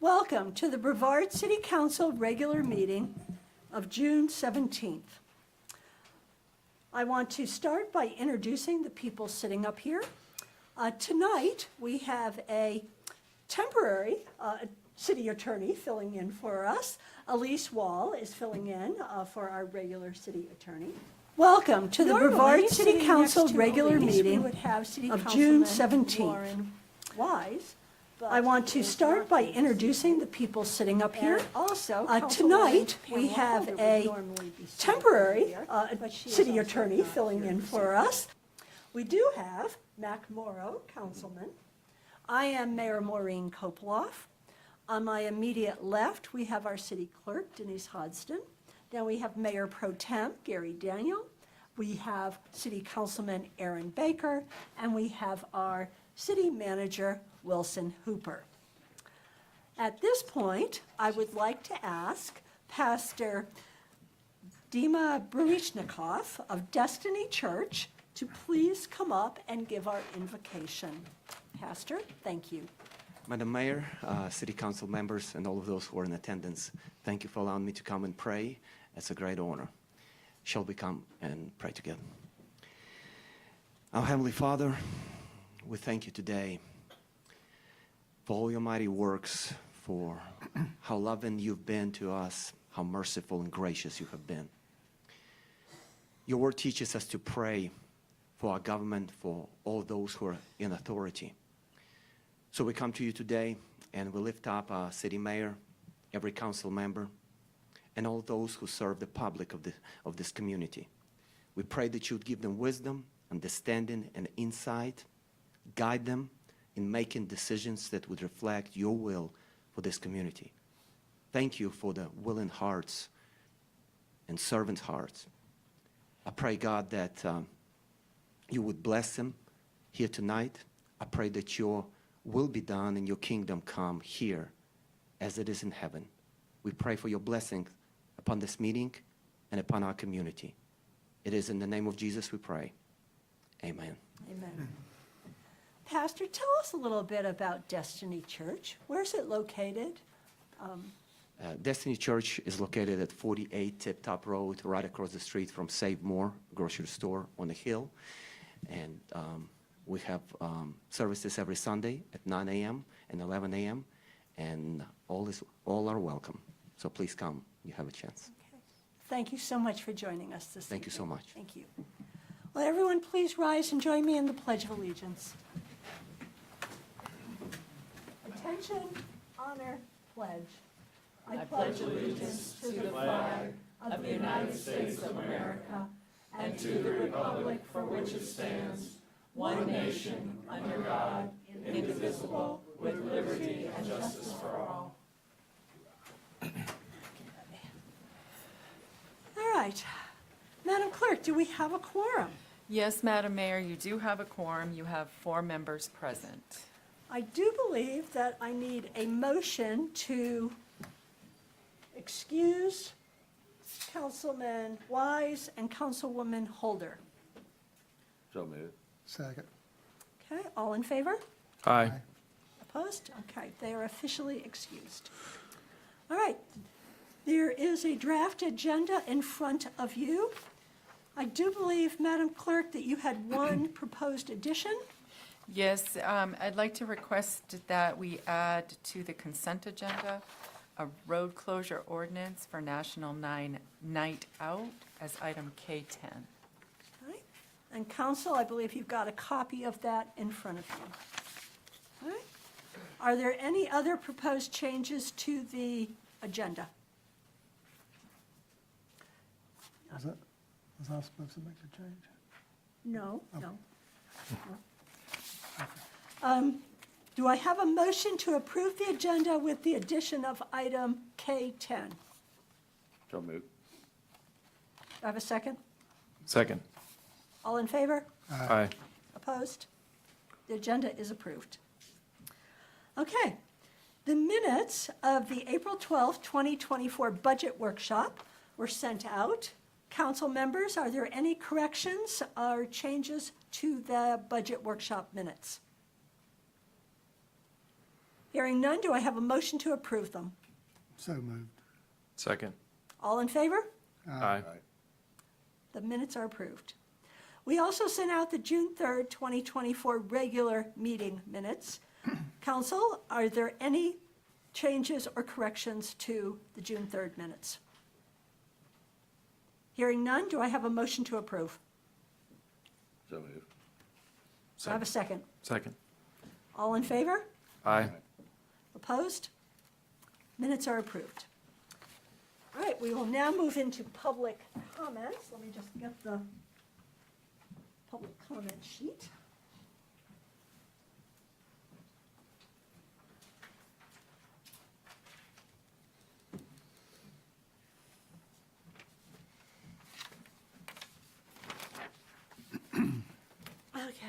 Welcome to the Brevard City Council regular meeting of June 17th. I want to start by introducing the people sitting up here. Tonight, we have a temporary city attorney filling in for us. Elise Wall is filling in for our regular city attorney. Welcome to the Brevard City Council regular meeting of June 17th. Wise. I want to start by introducing the people sitting up here. Tonight, we have a temporary city attorney filling in for us. We do have Mac Morrow, councilman. I am Mayor Maureen Koploff. On my immediate left, we have our city clerk, Denise Hodgson. Then we have Mayor Pro Tem, Gary Daniel. We have City Councilman Aaron Baker, and we have our City Manager, Wilson Hooper. At this point, I would like to ask Pastor Dima Bruichnikoff of Destiny Church to please come up and give our invocation. Pastor, thank you. Madam Mayor, City Council members, and all of those who are in attendance, thank you for allowing me to come and pray. It's a great honor. Shall we come and pray together? Our Heavenly Father, we thank you today for all your mighty works, for how loving you've been to us, how merciful and gracious you have been. Your word teaches us to pray for our government, for all those who are in authority. So we come to you today and we lift up our city mayor, every council member, and all those who serve the public of this community. We pray that you would give them wisdom, understanding, and insight, guide them in making decisions that would reflect your will for this community. Thank you for the willing hearts and servant hearts. I pray, God, that you would bless them here tonight. I pray that your will be done and your kingdom come here as it is in heaven. We pray for your blessing upon this meeting and upon our community. It is in the name of Jesus we pray. Amen. Amen. Pastor, tell us a little bit about Destiny Church. Where's it located? Destiny Church is located at 48 Tip Top Road, right across the street from Save More grocery store on the hill. And we have services every Sunday at 9 a.m. and 11 a.m. And all are welcome. So please come. You have a chance. Okay. Thank you so much for joining us this evening. Thank you so much. Thank you. Will everyone please rise and join me in the Pledge of Allegiance. Attention, honor, pledge. I pledge allegiance to the flag of the United States of America and to the republic for which it stands, one nation, under God, indivisible, with liberty and justice for all. All right. Madam Clerk, do we have a quorum? Yes, Madam Mayor, you do have a quorum. You have 4 members present. I do believe that I need a motion to excuse Councilman Wise and Councilwoman Holder. So moved. Second. Okay, all in favor? Aye. Opposed? Okay, they are officially excused. All right, there is a draft agenda in front of you. I do believe, Madam Clerk, that you had one proposed addition. Yes, I'd like to request that we add to the consent agenda a road closure ordinance for National Night Out as item K10. Okay. And Council, I believe you've got a copy of that in front of you. All right. Are there any other proposed changes to the agenda? Was I supposed to make the change? No, no. Do I have a motion to approve the agenda with the addition of item K10? So moved. Do I have a second? Second. All in favor? Aye. Opposed? The agenda is approved. Okay. The minutes of the April 12th, 2024 budget workshop were sent out. Council members, are there any corrections or changes to the budget workshop minutes? Hearing none, do I have a motion to approve them? So moved. Second. All in favor? Aye. The minutes are approved. We also sent out the June 3rd, 2024 regular meeting minutes. Council, are there any changes or corrections to the June 3rd minutes? Hearing none, do I have a motion to approve? So moved. Do I have a second? Second. All in favor? Aye. Opposed? Minutes are approved. All right, we will now move into public comments. Let me just get the public comment sheet. Okay.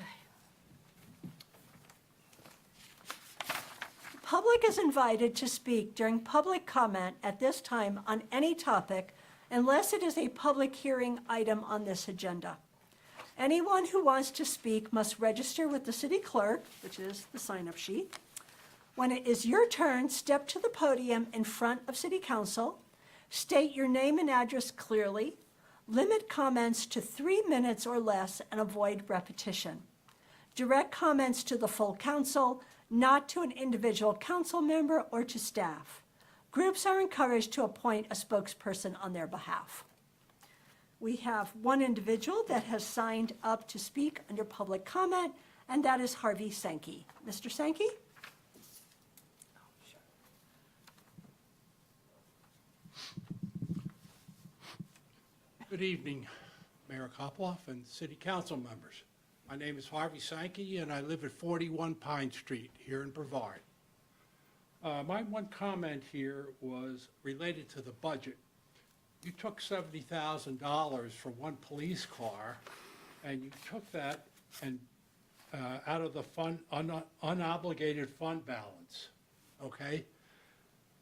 The public is invited to speak during public comment at this time on any topic unless it is a public hearing item on this agenda. Anyone who wants to speak must register with the city clerk, which is the sign-up sheet. When it is your turn, step to the podium in front of city council, state your name and address clearly, limit comments to 3 minutes or less, and avoid repetition. Direct comments to the full council, not to an individual council member or to staff. Groups are encouraged to appoint a spokesperson on their behalf. We have one individual that has signed up to speak under public comment, and that is Harvey Sankey. Mr. Sankey? Good evening, Mayor Koploff and city council members. My name is Harvey Sankey, and I live at 41 Pine Street here in Brevard. My one comment here was related to the budget. You took $70,000 for one police car, and you took that and out of the fund, unobligated fund balance, okay?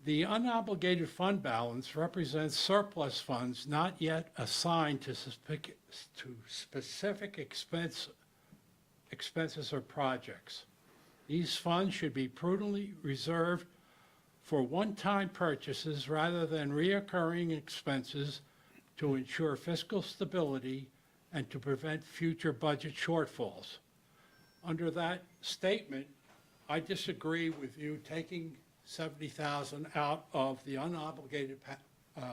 The unobligated fund balance represents surplus funds not yet assigned to specific expenses or projects. These funds should be prudently reserved for one-time purchases rather than reoccurring expenses to ensure fiscal stability and to prevent future budget shortfalls. Under that statement, I disagree with you taking $70,000 out of the unobligated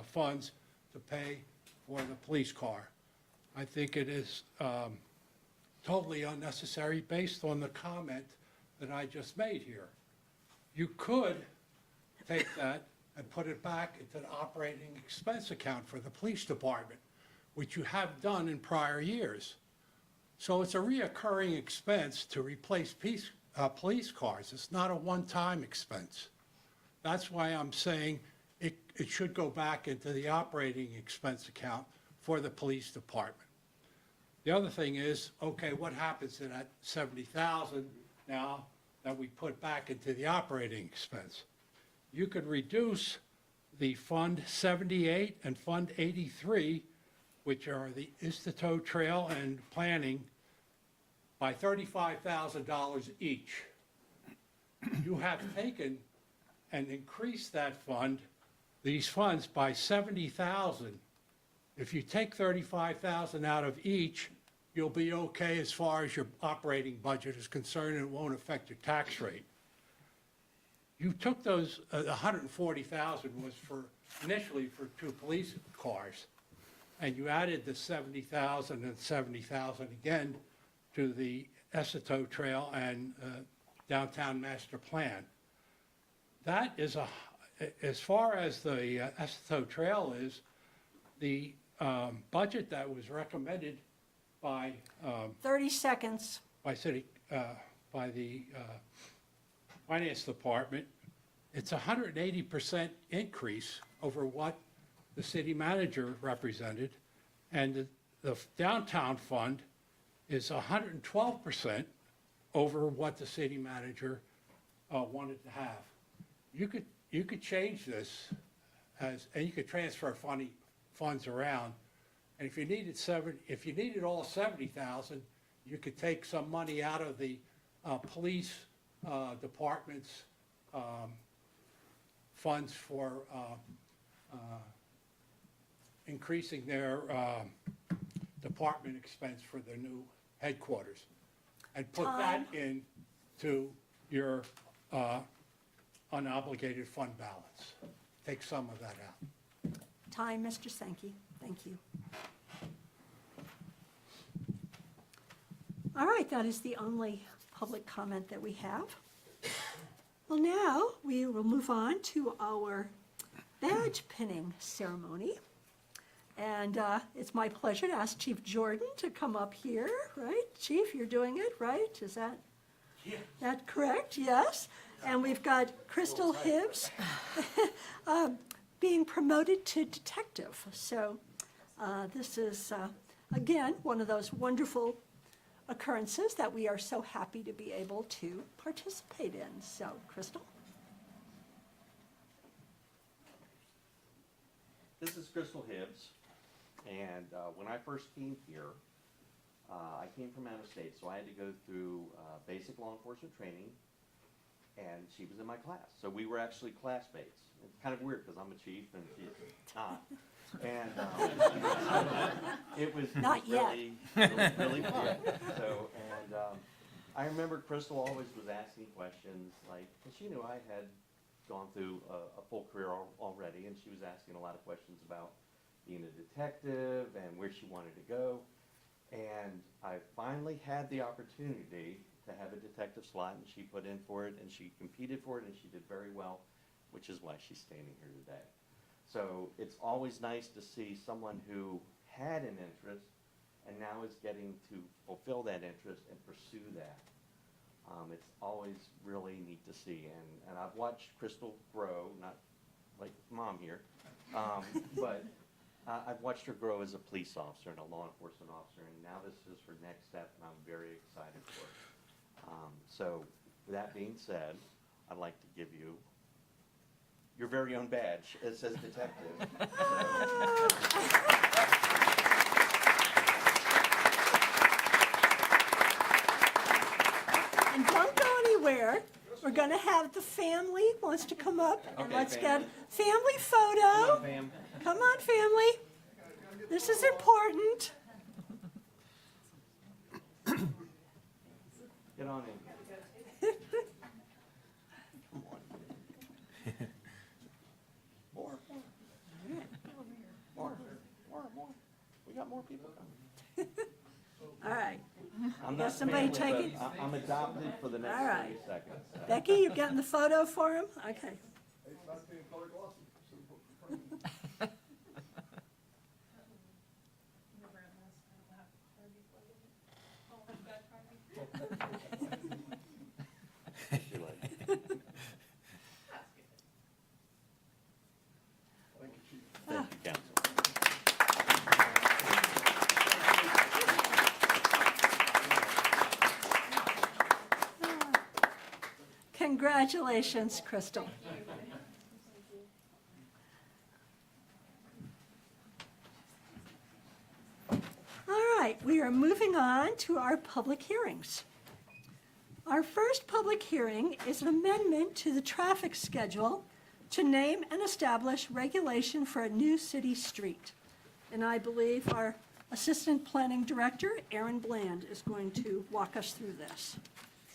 funds to pay for the police car. I think it is totally unnecessary based on the comment that I just made here. You could take that and put it back into the operating expense account for the police department, which you have done in prior years. So it's a reoccurring expense to replace police cars. It's not a one-time expense. That's why I'm saying it should go back into the operating expense account for the police department. The other thing is, okay, what happens to that $70,000 now that we put back into the operating expense? You could reduce the Fund 78 and Fund 83, which are the Istato Trail and Planning, by $35,000 each. You have taken and increased that fund, these funds, by $70,000. If you take $35,000 out of each, you'll be okay as far as your operating budget is concerned, and it won't affect your tax rate. You took those, $140,000 was initially for 2 police cars, and you added the $70,000 and $70,000 again to the Istato Trail and Downtown Master Plan. That is as far as the Istato Trail is, the budget that was recommended by 30 seconds. by the Finance Department, it's a 180% increase over what the city manager represented, and the downtown fund is 112% over what the city manager wanted to have. You could change this and you could transfer funds around, and if you needed all 70,000, you could take some money out of the police department's funds for increasing their department expense for their new headquarters. And put that into your unobligated fund balance. Take some of that out. Time, Mr. Sankey. Thank you. All right, that is the only public comment that we have. Well, now we will move on to our badge pinning ceremony. And it's my pleasure to ask Chief Jordan to come up here, right? Chief, you're doing it, right? Is that correct? Yes. And we've got Crystal Hibbs being promoted to detective. So this is, again, one of those wonderful occurrences that we are so happy to be able to participate in. So, Crystal? This is Crystal Hibbs, and when I first came here, I came from out of state, so I had to go through basic law enforcement training, and she was in my class. So we were actually classmates. It's kind of weird because I'm a chief and she's not. And it was Not yet. really fun. So, and I remember Crystal always was asking questions, like, because she knew I had gone through a full career already, and she was asking a lot of questions about being a detective and where she wanted to go. And I finally had the opportunity to have a detective slot, and she put in for it, and she competed for it, and she did very well, which is why she's standing here today. So it's always nice to see someone who had an interest and now is getting to fulfill that interest and pursue that. It's always really neat to see, and I've watched Crystal grow, not like mom here, but I've watched her grow as a police officer and a law enforcement officer, and now this is her next step, and I'm very excited for it. So with that being said, I'd like to give you your very own badge. It says detective. And don't go anywhere. We're going to have the family wants to come up, and Okay, let's family. get family photo. Bam. Come on, family. This is important. Get on in. Come on. More. We got more people coming. All right. I'm Got not somebody family, taking- but I'm adopted for the next All right. 30 seconds. Becky, you getting the photo for him? Okay. Too late. Thank you, Council. Congratulations, Crystal. All right, we are moving on to our public hearings. Our first public hearing is an amendment to the traffic schedule to name and establish regulation for a new city street. And I believe our Assistant Planning Director, Aaron Bland, is going to walk us through this.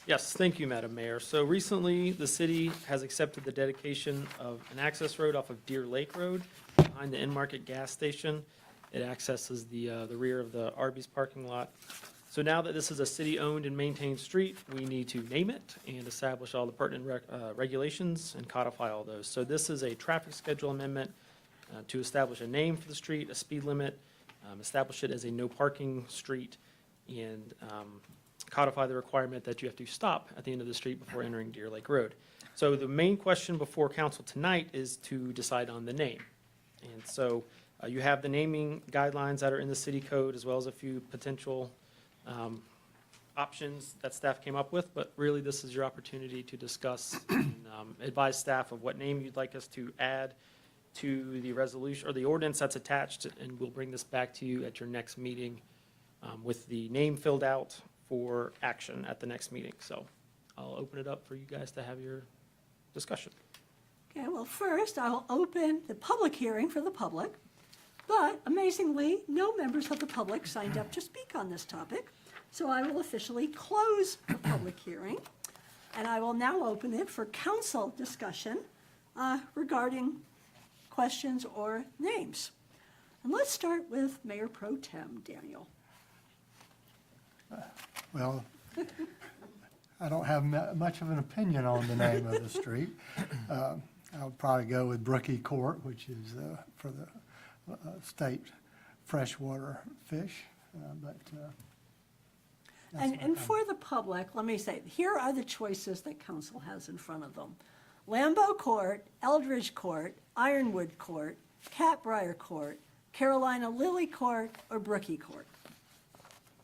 Yes, thank you, Madam Mayor. So recently, the city has accepted the dedication of an access road off of Deer Lake Road behind the in-market gas station. It accesses the rear of the Arby's parking lot. So now that this is a city-owned and maintained street, we need to name it and establish all the pertinent regulations and codify all those. So this is a traffic schedule amendment to establish a name for the street, a speed limit, establish it as a no parking street, and codify the requirement that you have to stop at the end of the street before entering Deer Lake Road. So the main question before council tonight is to decide on the name. And so you have the naming guidelines that are in the city code, as well as a few potential options that staff came up with, but really this is your opportunity to discuss and advise staff of what name you'd like us to add to the resolution or the ordinance that's attached, and we'll bring this back to you at your next meeting with the name filled out for action at the next meeting. So I'll open it up for you guys to have your discussion. Okay, well, first, I will open the public hearing for the public, but amazingly, no members of the public signed up to speak on this topic, so I will officially close the public hearing, and I will now open it for council discussion regarding questions or names. And let's start with Mayor Pro Tem Daniel. Well, I don't have much of an opinion on the name of the street. I'll probably go with Brookie Court, which is for the state freshwater fish, but that's And for the public, let me say, here are the choices that council has in front of them. Lambeau Court, Eldridge Court, Ironwood Court, Catbrier Court, Carolina Lily Court, or Brookie Court.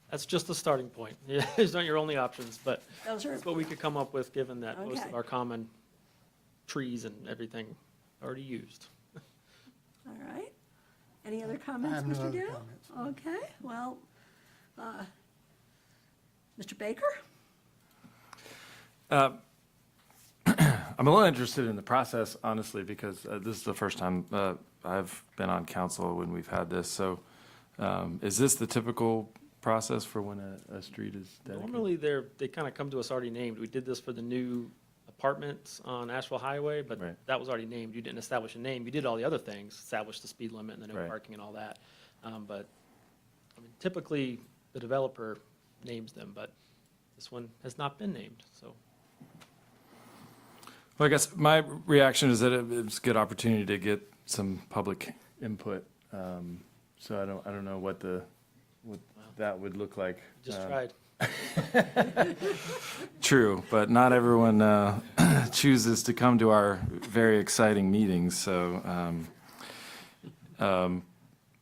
That's just the starting point. Yeah, these aren't your only options, but Those are, that's what we could come up with, given that most Okay. of our common trees and everything are already used. all right. Any other comments, have no Mr. other Dale? comments. Okay, well, Mr. Baker? I'm a little interested in the process, honestly, because this is the first time I've been on council when we've had this. So is this the typical process for when a street is dedicated? Normally, they kind of come to us already named. We did this for the new apartments on Asheville Highway, but Right. that was already named. You didn't establish a name. You did all the other things, establish the speed limit and the no Right. parking and all that. But I mean, typically, the developer names them, but this one has not been named, so. Well, I guess my reaction is that it's a good opportunity to get some public input. So I don't know what that would look like. Just tried. True, but not everyone chooses to come to our very exciting meetings. So,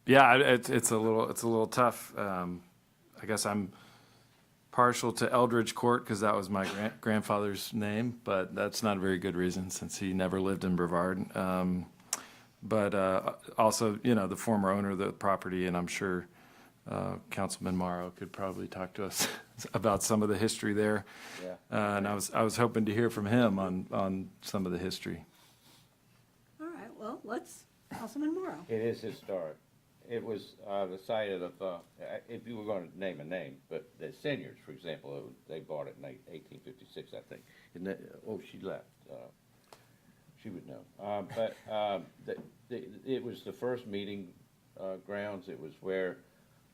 yeah, it's a little tough. I guess I'm partial to Eldridge Court because that was my grandfather's name, but that's not a very good reason since he never lived in Brevard. But also, the former owner of the property, and I'm sure Councilman Morrow could probably talk to us about some of the history there. Yeah. And I was hoping to hear from him on some of the history. All right, well, Councilman Morrow. It is historic. It was the site of, if you were going to name a name, but the Seniors, for example, they bought it in 1856, I think. And she left. She would know. But it was the first meeting grounds. It was where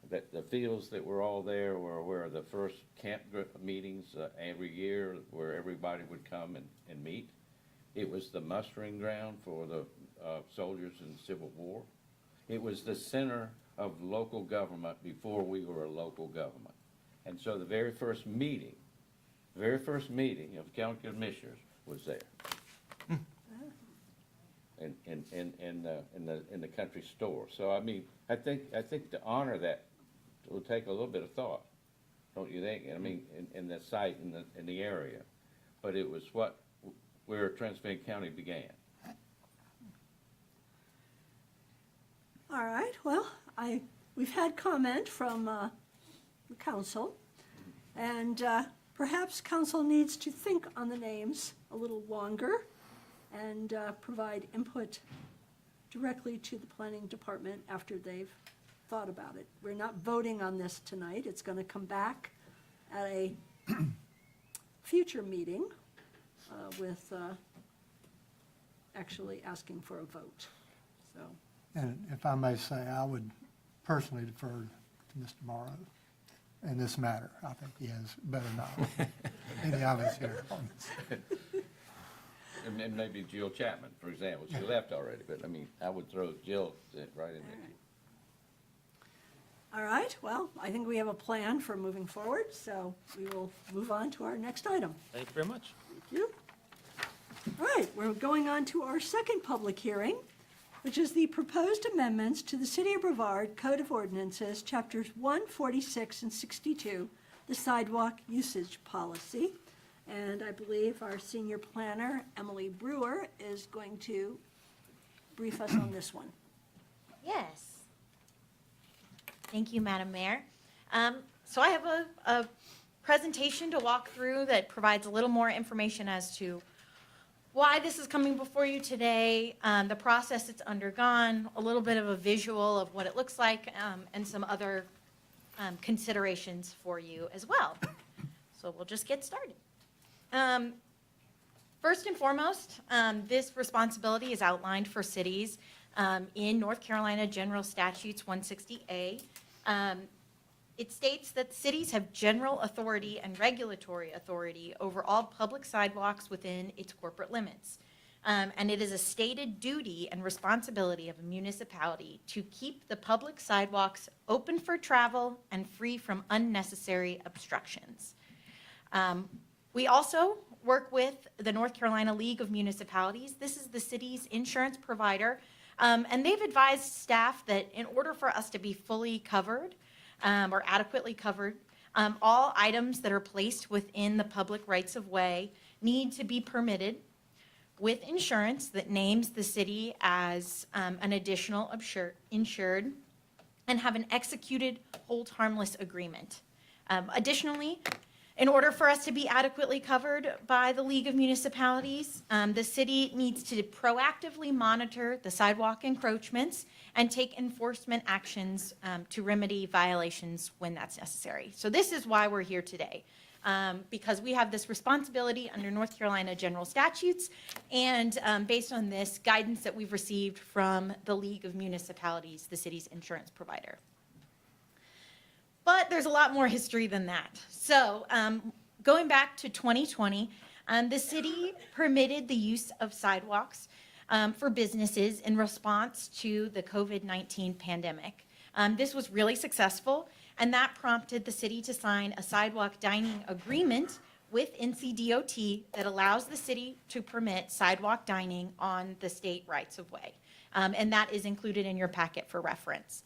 the fields that were all there were where the first camp meetings every year, where everybody would come and meet. It was the mustering ground for the soldiers in the Civil War. It was the center of local government before we were a local government. And so the very first meeting of county commissioners was there. In the country store. So I mean, I think to honor that will take a little bit of thought, don't you think? I mean, in the site, in the area. But it was where Transylvania County began. All right, well, we've had comment from the council, and perhaps council needs to think on the names a little longer and provide input directly to the planning department after they've thought about it. We're not voting on this tonight. It's going to come back at a future meeting with actually asking for a vote, so. And if I may say, I would personally defer to Mr. Morrow in this matter. I think he has better knowledge than any of us here on this. And maybe Jill Chapman, for example. She left already, but I mean, I would throw Jill right in there. All right, well, I think we have a plan for moving forward, so we will move on to our next item. Thank you very much. Thank you. All right, we're going on to our second public hearing, which is the proposed amendments to the City of Brevard Code of Ordinances, Chapters 146 and 62, the sidewalk usage policy. And I believe our senior planner, Emily Brewer, is going to brief us on this one. Yes. Thank you, Madam Mayor. So I have a presentation to walk through that provides a little more information as to why this is coming before you today, the process it's undergone, a little bit of a visual of what it looks like, and some other considerations for you as well. So we'll just get started. First and foremost, this responsibility is outlined for cities in North Carolina General Statutes 160A. It states that cities have general authority and regulatory authority over all public sidewalks within its corporate limits. And it is a stated duty and responsibility of a municipality to keep the public sidewalks open for travel and free from unnecessary obstructions. We also work with the North Carolina League of Municipalities. This is the city's insurance provider. And they've advised staff that in order for us to be fully covered, or adequately covered, all items that are placed within the public rights of way need to be permitted with insurance that names the city as an additional insured and have an executed hold harmless agreement. Additionally, in order for us to be adequately covered by the League of Municipalities, the city needs to proactively monitor the sidewalk encroachments and take enforcement actions to remedy violations when that's necessary. So this is why we're here today, because we have this responsibility under North Carolina general statutes and based on this guidance that we've received from the League of Municipalities, the city's insurance provider. But there's a lot more history than that. So going back to 2020, the city permitted the use of sidewalks for businesses in response to the COVID-19 pandemic. This was really successful, and that prompted the city to sign a sidewalk dining agreement with NCDOT that allows the city to permit sidewalk dining on the state rights of way. And that is included in your packet for reference.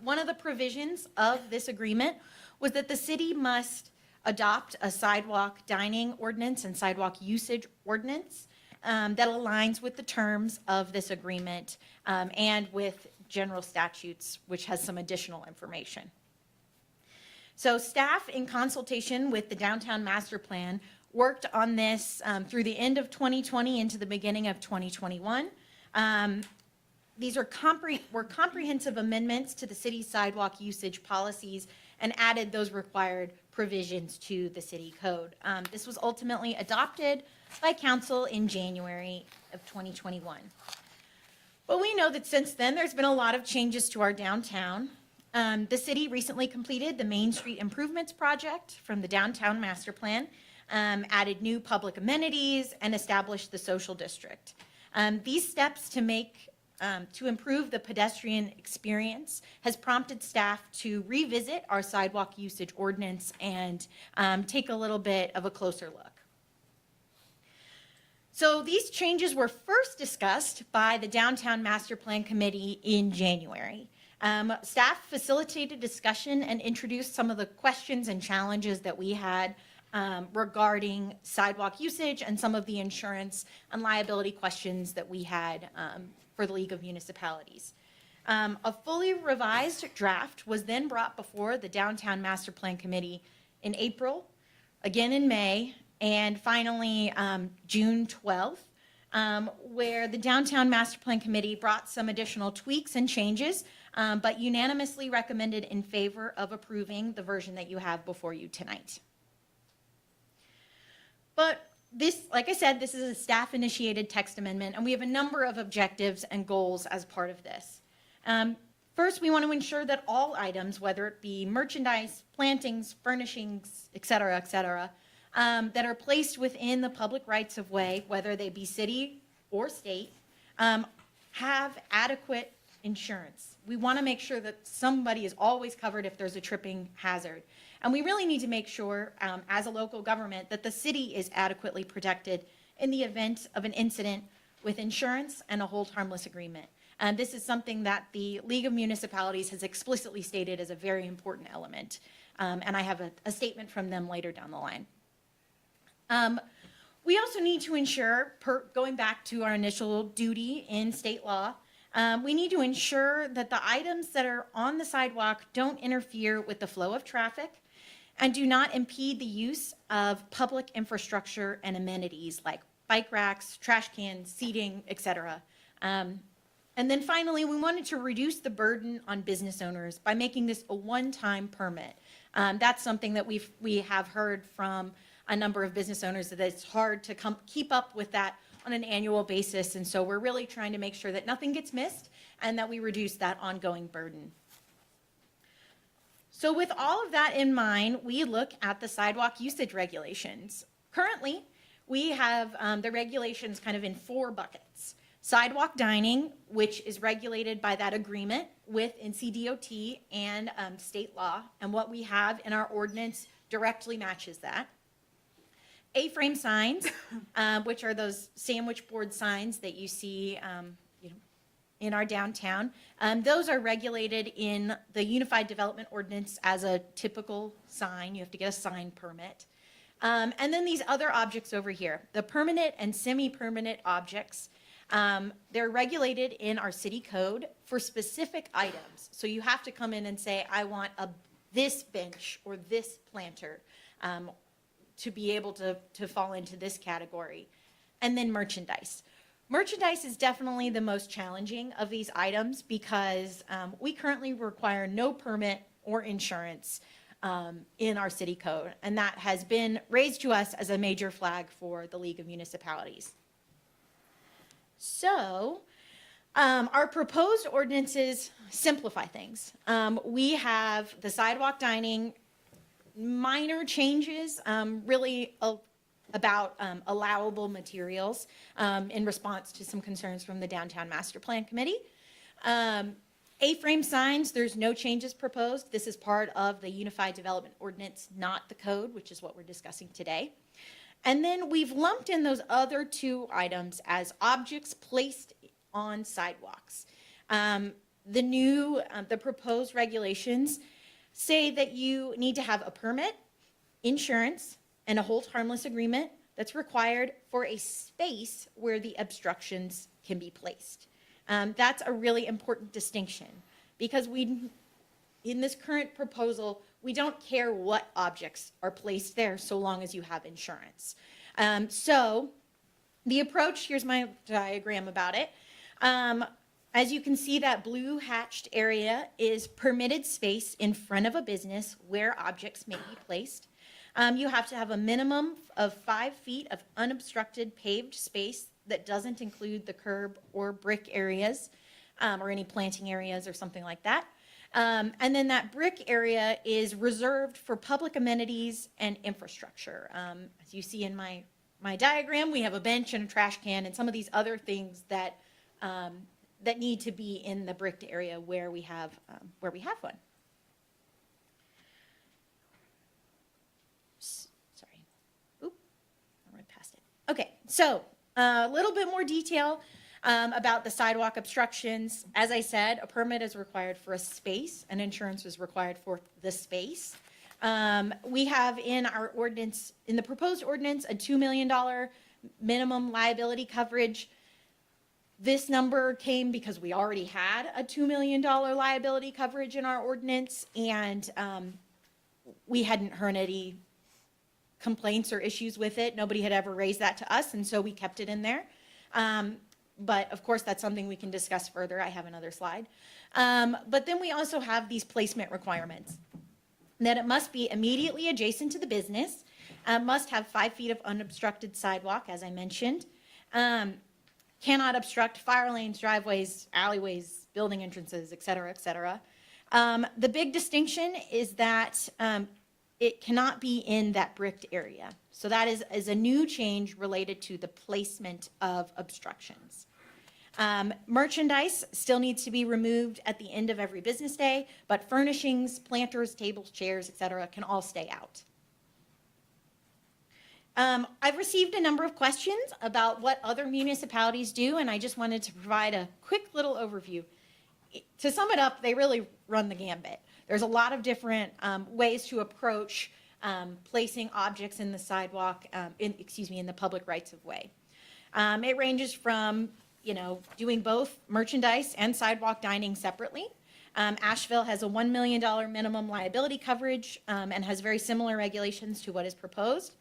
One of the provisions of this agreement was that the city must adopt a sidewalk dining ordinance and sidewalk usage ordinance that aligns with the terms of this agreement and with general statutes, which has some additional information. So staff, in consultation with the Downtown Master Plan, worked on this through the end of 2020 into the beginning of 2021. These were comprehensive amendments to the city's sidewalk usage policies and added those required provisions to the city code. This was ultimately adopted by council in January of 2021. But we know that since then, there's been a lot of changes to our downtown. The city recently completed the Main Street Improvements Project from the Downtown Master Plan, added new public amenities, and established the social district. These steps to improve the pedestrian experience has prompted staff to revisit our sidewalk usage ordinance and take a little bit of a closer look. So these changes were first discussed by the Downtown Master Plan Committee in January. Staff facilitated discussion and introduced some of the questions and challenges that we had regarding sidewalk usage and some of the insurance and liability questions that we had for the League of Municipalities. A fully revised draft was then brought before the Downtown Master Plan Committee in April, again in May, and finally June 12th, where the Downtown Master Plan Committee brought some additional tweaks and changes, but unanimously recommended in favor of approving the version that you have before you tonight. But this, like I said, this is a staff-initiated text amendment, and we have a number of objectives and goals as part of this. First, we want to ensure that all items, whether it be merchandise, plantings, furnishings, et cetera, that are placed within the public rights of way, whether they be city or state, have adequate insurance. We want to make sure that somebody is always covered if there's a tripping hazard. And we really need to make sure, as a local government, that the city is adequately protected in the event of an incident with insurance and a hold harmless agreement. And this is something that the League of Municipalities has explicitly stated as a very important element. And I have a statement from them later down the line. We also need to ensure, going back to our initial duty in state law, we need to ensure that the items that are on the sidewalk don't interfere with the flow of traffic and do not impede the use of public infrastructure and amenities like bike racks, trash cans, seating, et cetera. And then finally, we wanted to reduce the burden on business owners by making this a one-time permit. That's something that we have heard from a number of business owners, that it's hard to keep up with that on an annual basis. And so we're really trying to make sure that nothing gets missed and that we reduce that ongoing burden. So with all of that in mind, we look at the sidewalk usage regulations. Currently, we have the regulations kind of in 4 buckets. Sidewalk dining, which is regulated by that agreement with NCDOT and state law, and what we have in our ordinance directly matches that. A-frame signs, which are those sandwich board signs that you see in our downtown. Those are regulated in the Unified Development Ordinance as a typical sign. You have to get a sign permit. And then these other objects over here, the permanent and semi-permanent objects, they're regulated in our city code for specific items. So you have to come in and say, I want this bench or this planter to be able to fall into this category. And then merchandise. Merchandise is definitely the most challenging of these items because we currently require no permit or insurance in our city code. And that has been raised to us as a major flag for the League of Municipalities. So our proposed ordinances simplify things. We have the sidewalk dining, minor changes, really about allowable materials in response to some concerns from the Downtown Master Plan Committee. A-frame signs, there's no changes proposed. This is part of the Unified Development Ordinance, not the code, which is what we're discussing today. And then we've lumped in those other 2 items as objects placed on sidewalks. The proposed regulations say that you need to have a permit, insurance, and a hold harmless agreement that's required for a space where the obstructions can be placed. That's a really important distinction because in this current proposal, we don't care what objects are placed there so long as you have insurance. So the approach, here's my diagram about it. As you can see, that blue hatched area is permitted space in front of a business where objects may be placed. You have to have a minimum of 5 feet of unobstructed paved space that doesn't include the curb or brick areas or any planting areas or something like that. And then that brick area is reserved for public amenities and infrastructure. As you see in my diagram, we have a bench and a trash can and some of these other things that need to be in the bricked area where we have one. Sorry. Oop, I went past it. Okay, so a little bit more detail about the sidewalk obstructions. As I said, a permit is required for a space, and insurance is required for the space. We have in our ordinance, in the proposed ordinance, a $2 million minimum liability coverage. This number came because we already had a $2 million liability coverage in our ordinance, and we hadn't heard any complaints or issues with it. Nobody had ever raised that to us, and so we kept it in there. But of course, that's something we can discuss further. I have another slide. But then we also have these placement requirements, that it must be immediately adjacent to the business, must have 5 feet of unobstructed sidewalk, as I mentioned, cannot obstruct fire lanes, driveways, alleyways, building entrances, et cetera, et cetera. The big distinction is that it cannot be in that bricked area. So that is a new change related to the placement of obstructions. Merchandise still needs to be removed at the end of every business day, but furnishings, planters, tables, chairs, et cetera, can all stay out. I've received a number of questions about what other municipalities do, and I just wanted to provide a quick little overview. To sum it up, they really run the gambit. There's a lot of different ways to approach placing objects in the sidewalk, in the public rights of way. It ranges from, doing both merchandise and sidewalk dining separately. Asheville has a $1 million minimum liability coverage and has very similar regulations to what is proposed.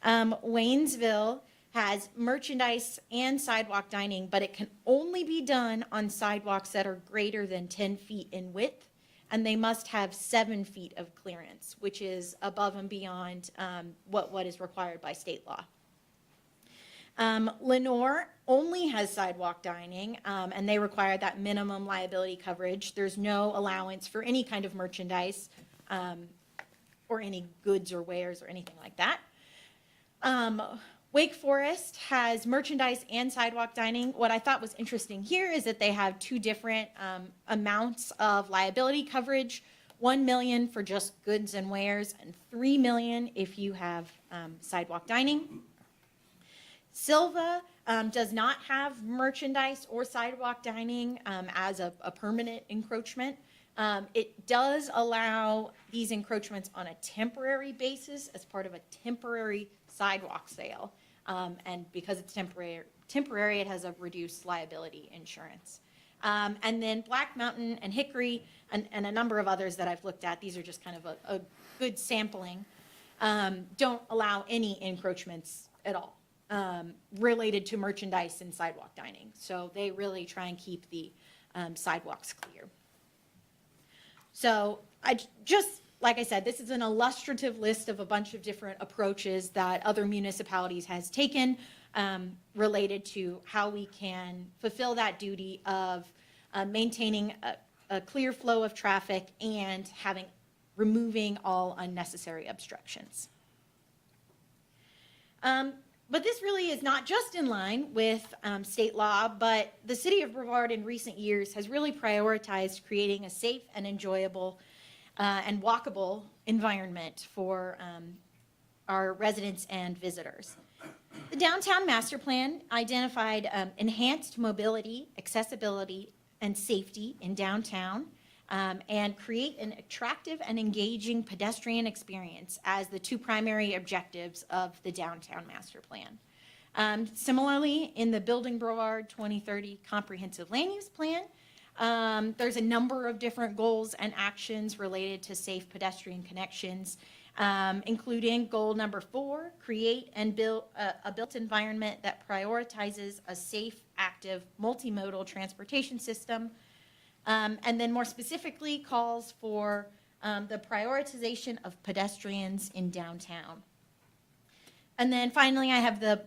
Waynesville has merchandise and sidewalk dining, but it can only be done on sidewalks that are greater than 10 feet in width, and they must have 7 feet of clearance, which is above and beyond what is required by state law. Lenore only has sidewalk dining, and they require that minimum liability coverage. There's no allowance for any kind of merchandise or any goods or wares or anything like that. Wake Forest has merchandise and sidewalk dining. What I thought was interesting here is that they have two different amounts of liability coverage, 1 million for just goods and wares and 3 million if you have sidewalk dining. Silva does not have merchandise or sidewalk dining as a permanent encroachment. It does allow these encroachments on a temporary basis as part of a temporary sidewalk sale. And because it's temporary, it has a reduced liability insurance. And then Black Mountain and Hickory and a number of others that I've looked at, these are just kind of a good sampling, don't allow any encroachments at all related to merchandise and sidewalk dining. So they really try and keep the sidewalks clear. So like I said, this is an illustrative list of a bunch of different approaches that other municipalities has taken related to how we can fulfill that duty of maintaining a clear flow of traffic and removing all unnecessary obstructions. But this really is not just in line with state law, but the city of Brevard in recent years has really prioritized creating a safe and enjoyable and walkable environment for our residents and visitors. The downtown master plan identified enhanced mobility, accessibility, and safety in downtown and create an attractive and engaging pedestrian experience as the two primary objectives of the downtown master plan. Similarly, in the Building Brevard 2030 Comprehensive Land Use Plan, there's a number of different goals and actions related to safe pedestrian connections, including goal number 4, create and build a built environment that prioritizes a safe, active, multimodal transportation system. And then more specifically calls for the prioritization of pedestrians in downtown. And then finally, I have the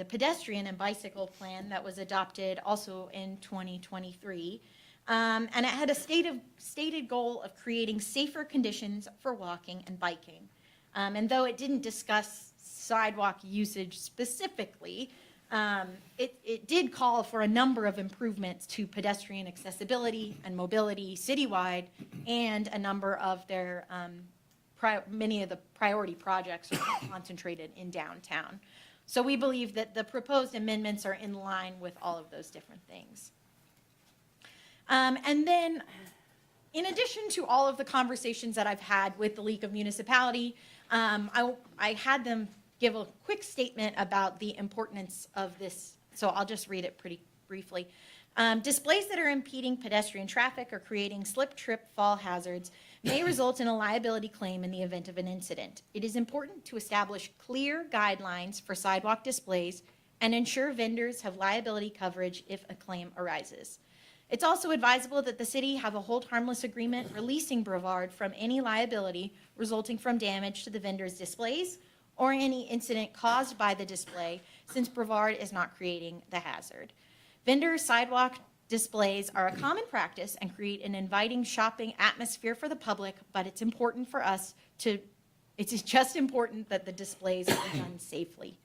pedestrian and bicycle plan that was adopted also in 2023. And it had a stated goal of creating safer conditions for walking and biking. And though it didn't discuss sidewalk usage specifically, it did call for a number of improvements to pedestrian accessibility and mobility citywide, and a number of their many of the priority projects are concentrated in downtown. So we believe that the proposed amendments are in line with all of those different things. And then, in addition to all of the conversations that I've had with the League of Municipality, I had them give a quick statement about the importance of this, so I'll just read it pretty briefly. Displays that are impeding pedestrian traffic or creating slip, trip, fall hazards may result in a liability claim in the event of an incident. It is important to establish clear guidelines for sidewalk displays and ensure vendors have liability coverage if a claim arises. It's also advisable that the city have a hold harmless agreement releasing Brevard from any liability resulting from damage to the vendor's displays or any incident caused by the display, since Brevard is not creating the hazard. Vendor sidewalk displays are a common practice and create an inviting shopping atmosphere for the public, but it's just important that the displays are done safely.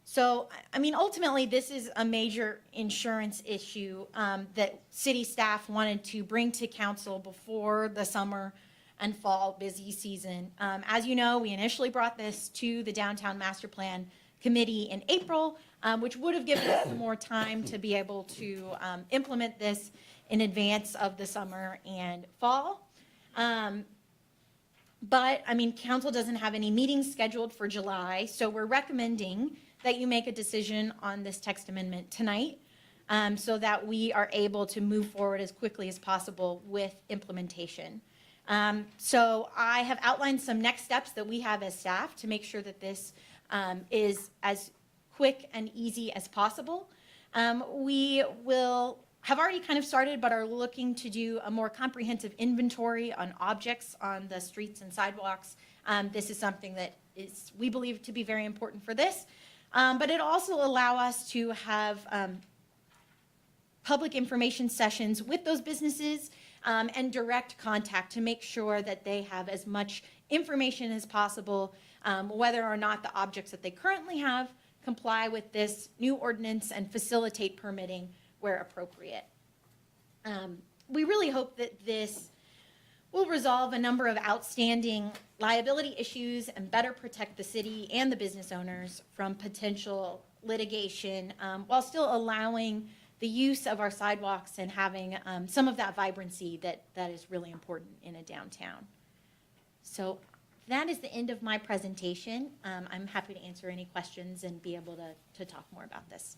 So, I mean, ultimately, this is a major insurance issue that city staff wanted to bring to council before the summer and fall busy season. As you know, we initially brought this to the Downtown Master Plan Committee in April, which would have given us some more time to be able to implement this in advance of the summer and fall. But, I mean, council doesn't have any meetings scheduled for July, so we're recommending that you make a decision on this text amendment tonight, so that we are able to move forward as quickly as possible with implementation. So I have outlined some next steps that we have as staff to make sure that this is as quick and easy as possible. We will have already kind of started, but are looking to do a more comprehensive inventory on objects on the streets and sidewalks. This is something that we believe to be very important for this, but it also allow us to have public information sessions with those businesses and direct contact to make sure that they have as much information as possible, whether or not the objects that they currently have comply with this new ordinance and facilitate permitting where appropriate. We really hope that this will resolve a number of outstanding liability issues and better protect the city and the business owners from potential litigation, while still allowing the use of our sidewalks and having some of that vibrancy that is really important in a downtown. So that is the end of my presentation. I'm happy to answer any questions and be able to talk more about this.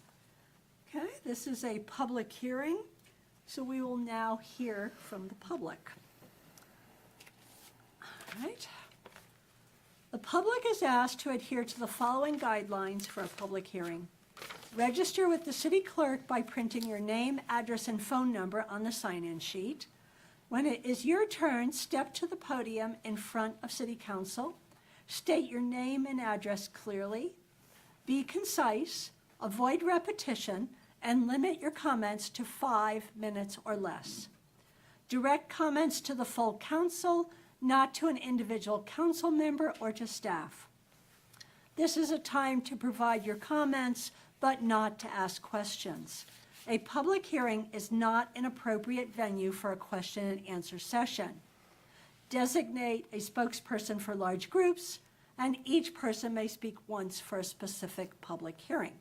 Okay, this is a public hearing, so we will now hear from the public. All right. The public is asked to adhere to the following guidelines for a public hearing. Register with the city clerk by printing your name, address, and phone number on the sign-in sheet. When it is your turn, step to the podium in front of city council. State your name and address clearly. Be concise, avoid repetition, and limit your comments to 5 minutes or less. Direct comments to the full council, not to an individual council member or to staff. This is a time to provide your comments, but not to ask questions. A public hearing is not an appropriate venue for a question and answer session. Designate a spokesperson for large groups, and each person may speak once for a specific public hearing.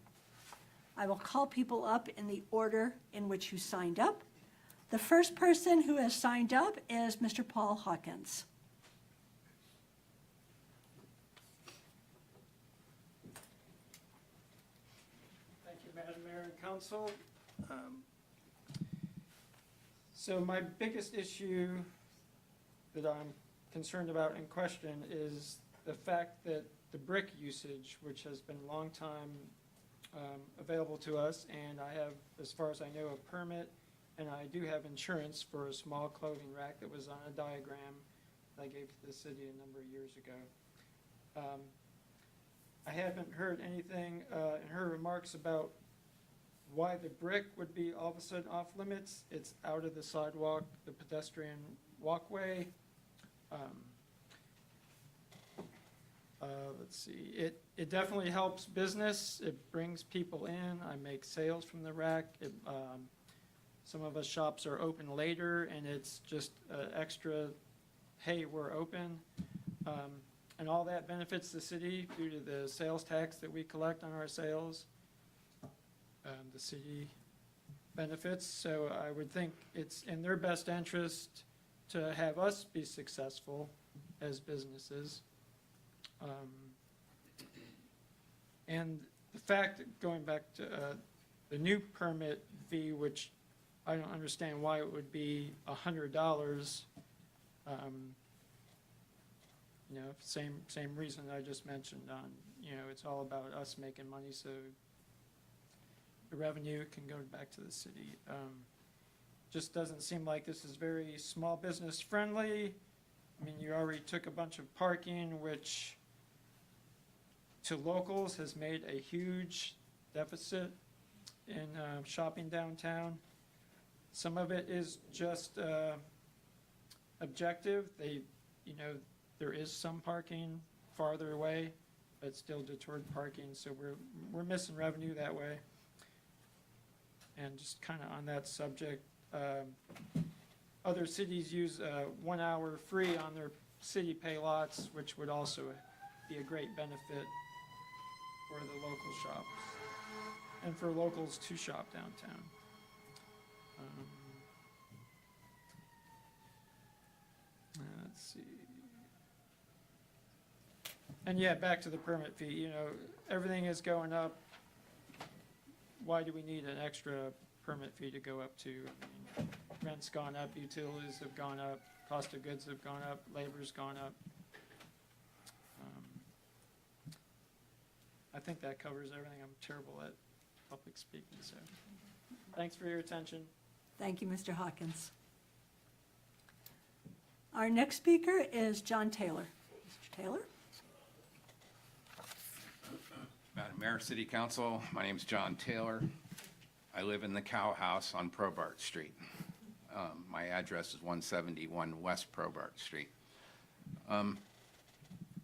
I will call people up in the order in which you signed up. The first person who has signed up is Mr. Paul Hawkins. Thank you, Madam Mayor and Council. So my biggest issue that I'm concerned about and question is the fact that the brick usage, which has been a long time available to us, and I have, as far as I know, a permit, and I do have insurance for a small clothing rack that was on a diagram that I gave to the city a number of years ago. I haven't heard anything in her remarks about why the brick would be all of a sudden off limits. It's out of the sidewalk, the pedestrian walkway. Let's see, it definitely helps business. It brings people in. I make sales from the rack. Some of us shops are open later, and it's just extra, hey, we're open. And all that benefits the city due to the sales tax that we collect on our sales. The city benefits, so I would think it's in their best interest to have us be successful as businesses. And the fact that going back to the new permit fee, which I don't understand why it would be $100. You know, same reason I just mentioned on, you know, it's all about us making money, so the revenue can go back to the city. Just doesn't seem like this is very small business friendly. I mean, you already took a bunch of parking, which to locals has made a huge deficit in shopping downtown. Some of it is just objective. There is some parking farther away, but still detoured parking, so we're missing revenue that way. And just kind of on that subject, other cities use 1 hour free on their city pay lots, which would also be a great benefit for the local shops and for locals to shop downtown. Let's see. And yeah, back to the permit fee, you know, everything is going up. Why do we need an extra permit fee to go up to? I mean, rent's gone up, utilities have gone up. cost of goods have gone up, labor's gone up. I think that covers everything. I'm terrible at public speaking, so thanks for your attention. Thank you, Mr. Hawkins. Our next speaker is John Taylor. Mr. Taylor? Madam Mayor, City Council, my name's John Taylor. I live in the Cow House on Brevard Street. My address is 171 West Brevard Street.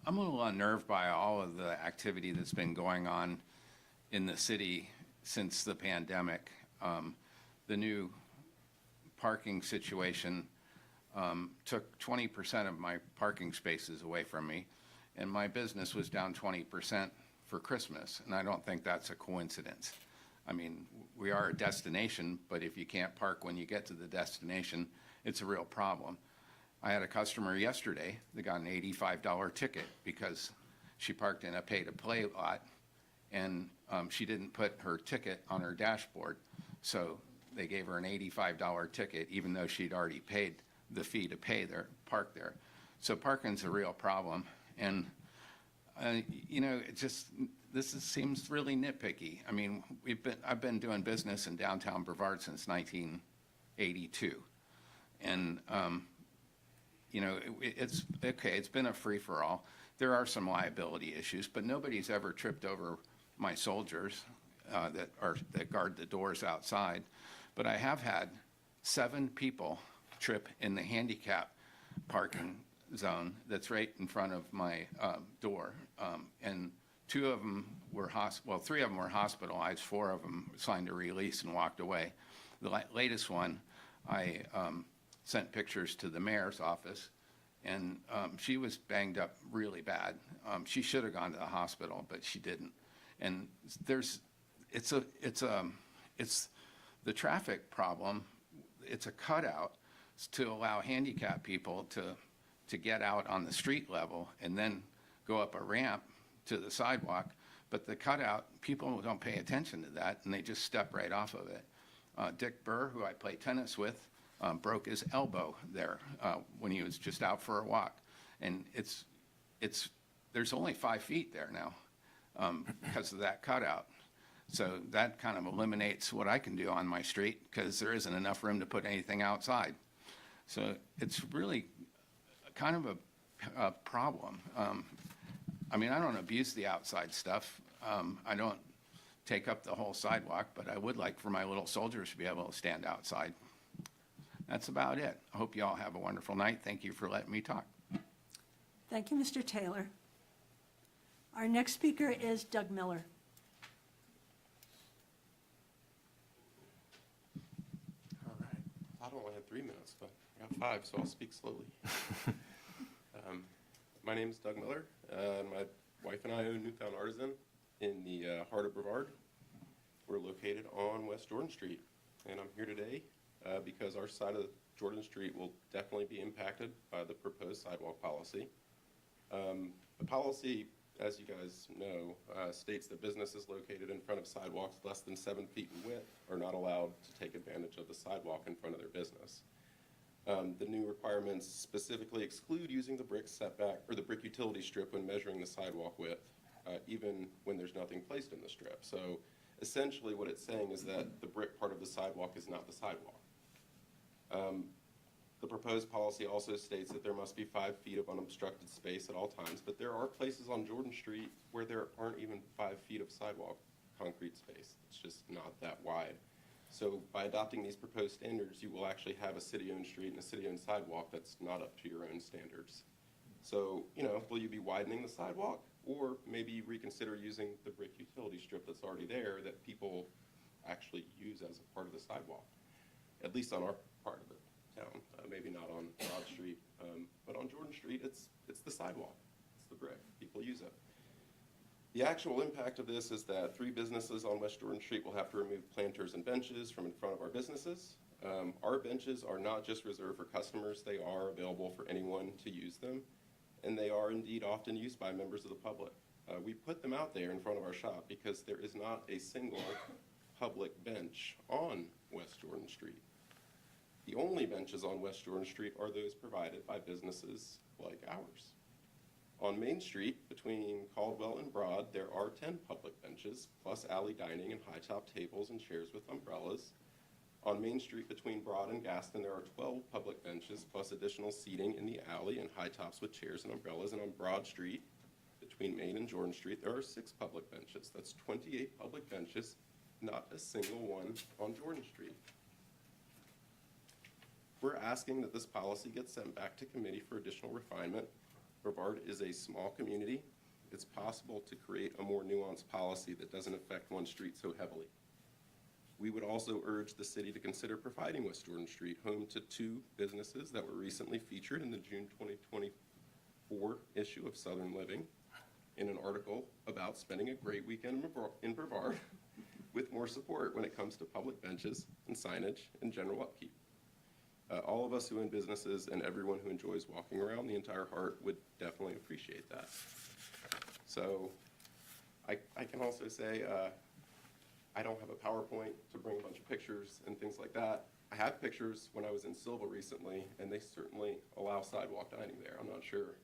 I'm a little unnerved by all of the activity that's been going on in the city since the pandemic. The new parking situation took 20% of my parking spaces away from me, and my business was down 20% for Christmas, and I don't think that's a coincidence. I mean, we are a destination, but if you can't park when you get to the destination, it's a real problem. I had a customer yesterday that got an $85 ticket because she parked in a pay-to-play lot, and she didn't put her ticket on her dashboard, so they gave her an $85 ticket even though she'd already paid the fee to park there. So parking's a real problem, and you know, seems really nitpicky. I mean, I've been doing business in downtown Brevard since 1982, and you know, it's okay. It's been a free-for-all. There are some liability issues, but nobody's ever tripped over my soldiers that guard the doors outside. But I have had 7 people trip in the handicap parking zone that's right in front of my door, and 2 of them were 3 of them were hospitalized. 4 of them signed a release and walked away. The latest one, I sent pictures to the mayor's office, and she was banged up really bad. She should have gone to the hospital, but she didn't. And it's the traffic problem. It's a cutout to allow handicapped people to get out on the street level and then go up a ramp to the sidewalk. But the cutout, people don't pay attention to that, and they just step right off of it. Dick Burr, who I play tennis with, broke his elbow there when he was just out for a walk. And there's only 5 feet there now because of that cutout. So that kind of eliminates what I can do on my street because there isn't enough room to put anything outside. So it's really kind of a problem. I mean, I don't abuse the outside stuff. I don't take up the whole sidewalk, but I would like for my little soldiers to be able to stand outside. That's about it. I hope you all have a wonderful night. Thank you for letting me talk. Thank you, Mr. Taylor. Our next speaker is Doug Miller. All right. I only had 3 minutes, but I got 5, so I'll speak slowly. My name is Doug Miller, and my wife and I own Newfound Artisan in the heart of Brevard. We're located on West Jordan Street, and I'm here today because our side of Jordan Street will definitely be impacted by the proposed sidewalk policy. The policy, as you guys know, states that businesses located in front of sidewalks less than 7 feet in width are not allowed to take advantage of the sidewalk in front of their business. The new requirements specifically exclude using the brick setback or the brick utility strip when measuring the sidewalk width, even when there's nothing placed in the strip. So essentially what it's saying is that the brick part of the sidewalk is not the sidewalk. The proposed policy also states that there must be 5 feet of unobstructed space at all times, but there are places on Jordan Street where there aren't even 5 feet of sidewalk concrete space. It's just not that wide. So by adopting these proposed standards, you will actually have a city-owned street and a city-owned sidewalk that's not up to your own standards. So, you know, will you be widening the sidewalk, or maybe reconsider using the brick utility strip that's already there that people actually use as a part of the sidewalk, at least on our part of the town, maybe not on Broad Street, but on Jordan Street, it's the sidewalk, it's the brick, people use it. The actual impact of this is that 3 businesses on West Jordan Street will have to remove planters and benches from in front of our businesses. Our benches are not just reserved for customers, they are available for anyone to use them, and they are indeed often used by members of the public. We put them out there in front of our shop because there is not a single public bench on West Jordan Street. The only benches on West Jordan Street are those provided by businesses like ours. On Main Street, between Caldwell and Broad, there are 10 public benches, plus alley dining and high-top tables and chairs with umbrellas. On Main Street, between Broad and Gaston, there are 12 public benches, plus additional seating in the alley and high tops with chairs and umbrellas. And on Broad Street, between Main and Jordan Street, there are 6 public benches. That's 28 public benches, not a single one on Jordan Street. We're asking that this policy gets sent back to committee for additional refinement. Brevard is a small community. It's possible to create a more nuanced policy that doesn't affect one street so heavily. We would also urge the city to consider providing West Jordan Street home to 2 businesses that were recently featured in the June 2024 issue of Southern Living in an article about spending a great weekend in Brevard with more support when it comes to public benches and signage and general upkeep. All of us who own businesses and everyone who enjoys walking around the entire Hart would definitely appreciate that. So I can also say I don't have a PowerPoint to bring a bunch of pictures and things like that. I have pictures when I was in Silva recently, and they certainly allow sidewalk dining there. I'm not sure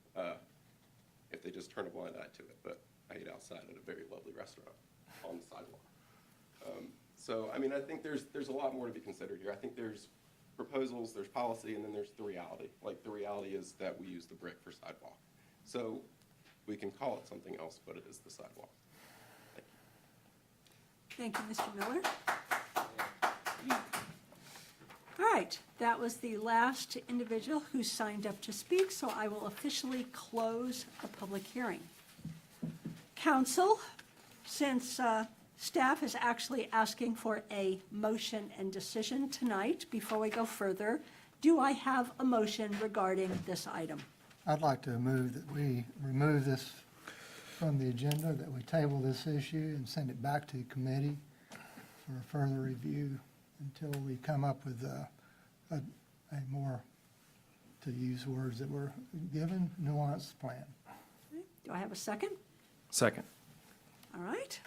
if they just turn a blind eye to it, but I ate outside at a very lovely restaurant on the sidewalk. So, I mean, I think there's a lot more to be considered here. I think there's proposals, there's policy, and then there's the reality. Like, the reality is that we use the brick for sidewalk. So we can call it something else, but it is the sidewalk. Thank you, Mr. Miller. All right, that was the last individual who signed up to speak, so I will officially close the public hearing. Council, since staff is actually asking for a motion and decision tonight, before we go further, do I have a motion regarding this item? I'd like to move that we remove this from the agenda, that we table this issue and send it back to committee for further review until we come up with a more, to use words that were given, nuanced plan. Do I have a second? Second. All right,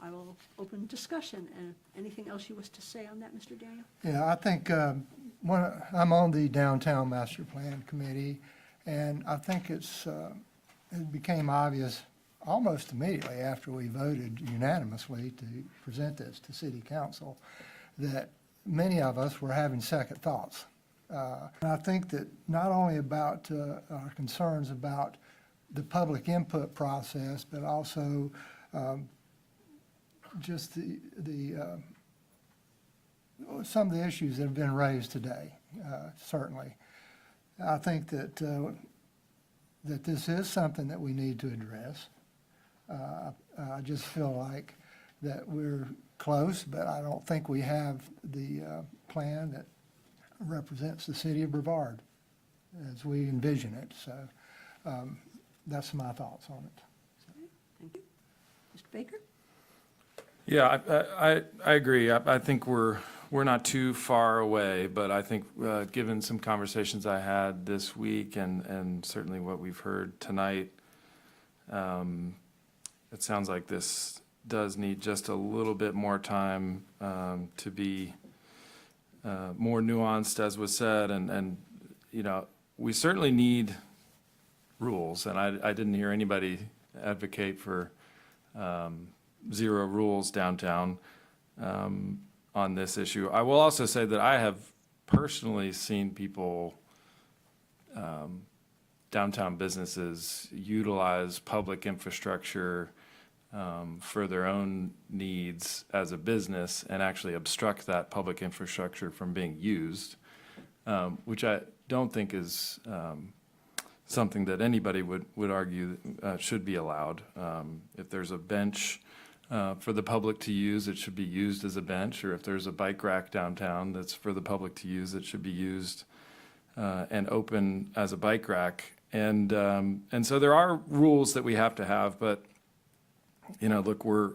I will open discussion. And anything else you wish to say on that, Mr. Daniel? Yeah, I think I'm on the Downtown Master Plan Committee, and I think it became obvious almost immediately after we voted unanimously to present this to City Council that many of us were having second thoughts. And I think that not only about our concerns about the public input process, but also just some of the issues that have been raised today, certainly. I think that this is something that we need to address. I just feel like that we're close, but I don't think we have the plan that represents the city of Brevard as we envision it. So that's my thoughts on it. Thank you. Mr. Baker? Yeah, I agree. I think we're not too far away, but I think given some conversations I had this week and certainly what we've heard tonight, it sounds like this does need just a little bit more time to be more nuanced, as was said, and you know, we certainly need rules, and I didn't hear anybody advocate for zero rules downtown on this issue. I will also say that I have personally seen people, downtown businesses, utilize public infrastructure for their own needs as a business and actually obstruct that public infrastructure from being used, which I don't think is something that anybody would argue should be allowed. If there's a bench for the public to use, it should be used as a bench, or if there's a bike rack downtown that's for the public to use, it should be used and open as a bike rack. And so there are rules that we have to have, but you know, look, we're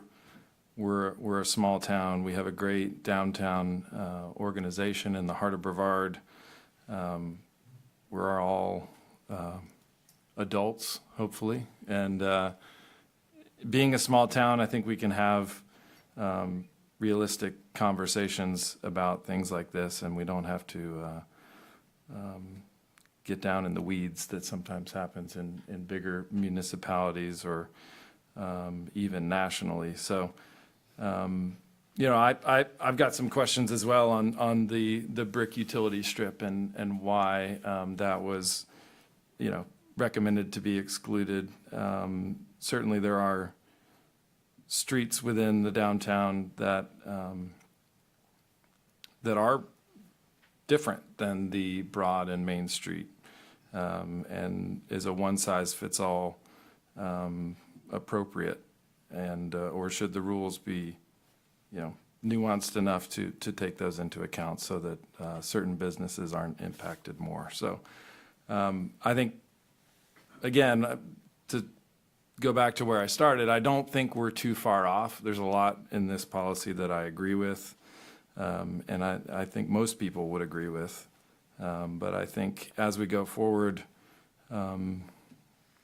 a small town. We have a great downtown organization in the heart of Brevard. We're all adults, hopefully, and being a small town, I think we can have realistic conversations about things like this, and we don't have to get down in the weeds that sometimes happens in bigger municipalities or even nationally. So, I've got some questions as well on the brick utility strip and why that was, recommended to be excluded. Certainly there are streets within the downtown that are different than the Broad and Main Street, and is a one-size-fits-all appropriate, and or should the rules be, nuanced enough to take those into account so that certain businesses aren't impacted more. So I think, again, to go back to where I started, I don't think we're too far off. There's a lot in this policy that I agree with, and I think most people would agree with. But I think as we go forward,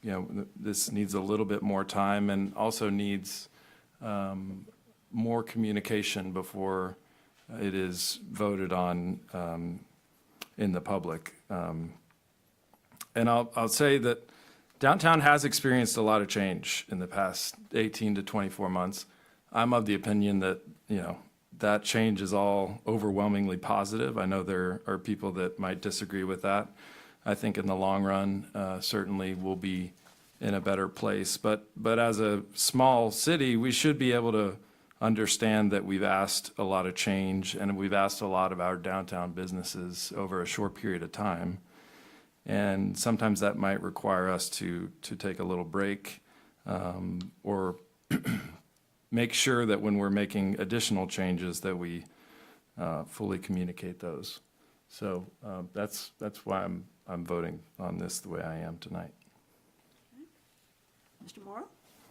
this needs a little bit more time and also needs more communication before it is voted on in the public. And I'll say that downtown has experienced a lot of change in the past 18 to 24 months. I'm of the opinion that, that change is all overwhelmingly positive. I know there are people that might disagree with that. I think in the long run, certainly we'll be in a better place. But as a small city, we should be able to understand that we've asked a lot of change and we've asked a lot of our downtown businesses over a short period of time. And sometimes that might require us to take a little break, or make sure that when we're making additional changes that we fully communicate those. So that's why I'm voting on this the way I am tonight. Mr. Morrow?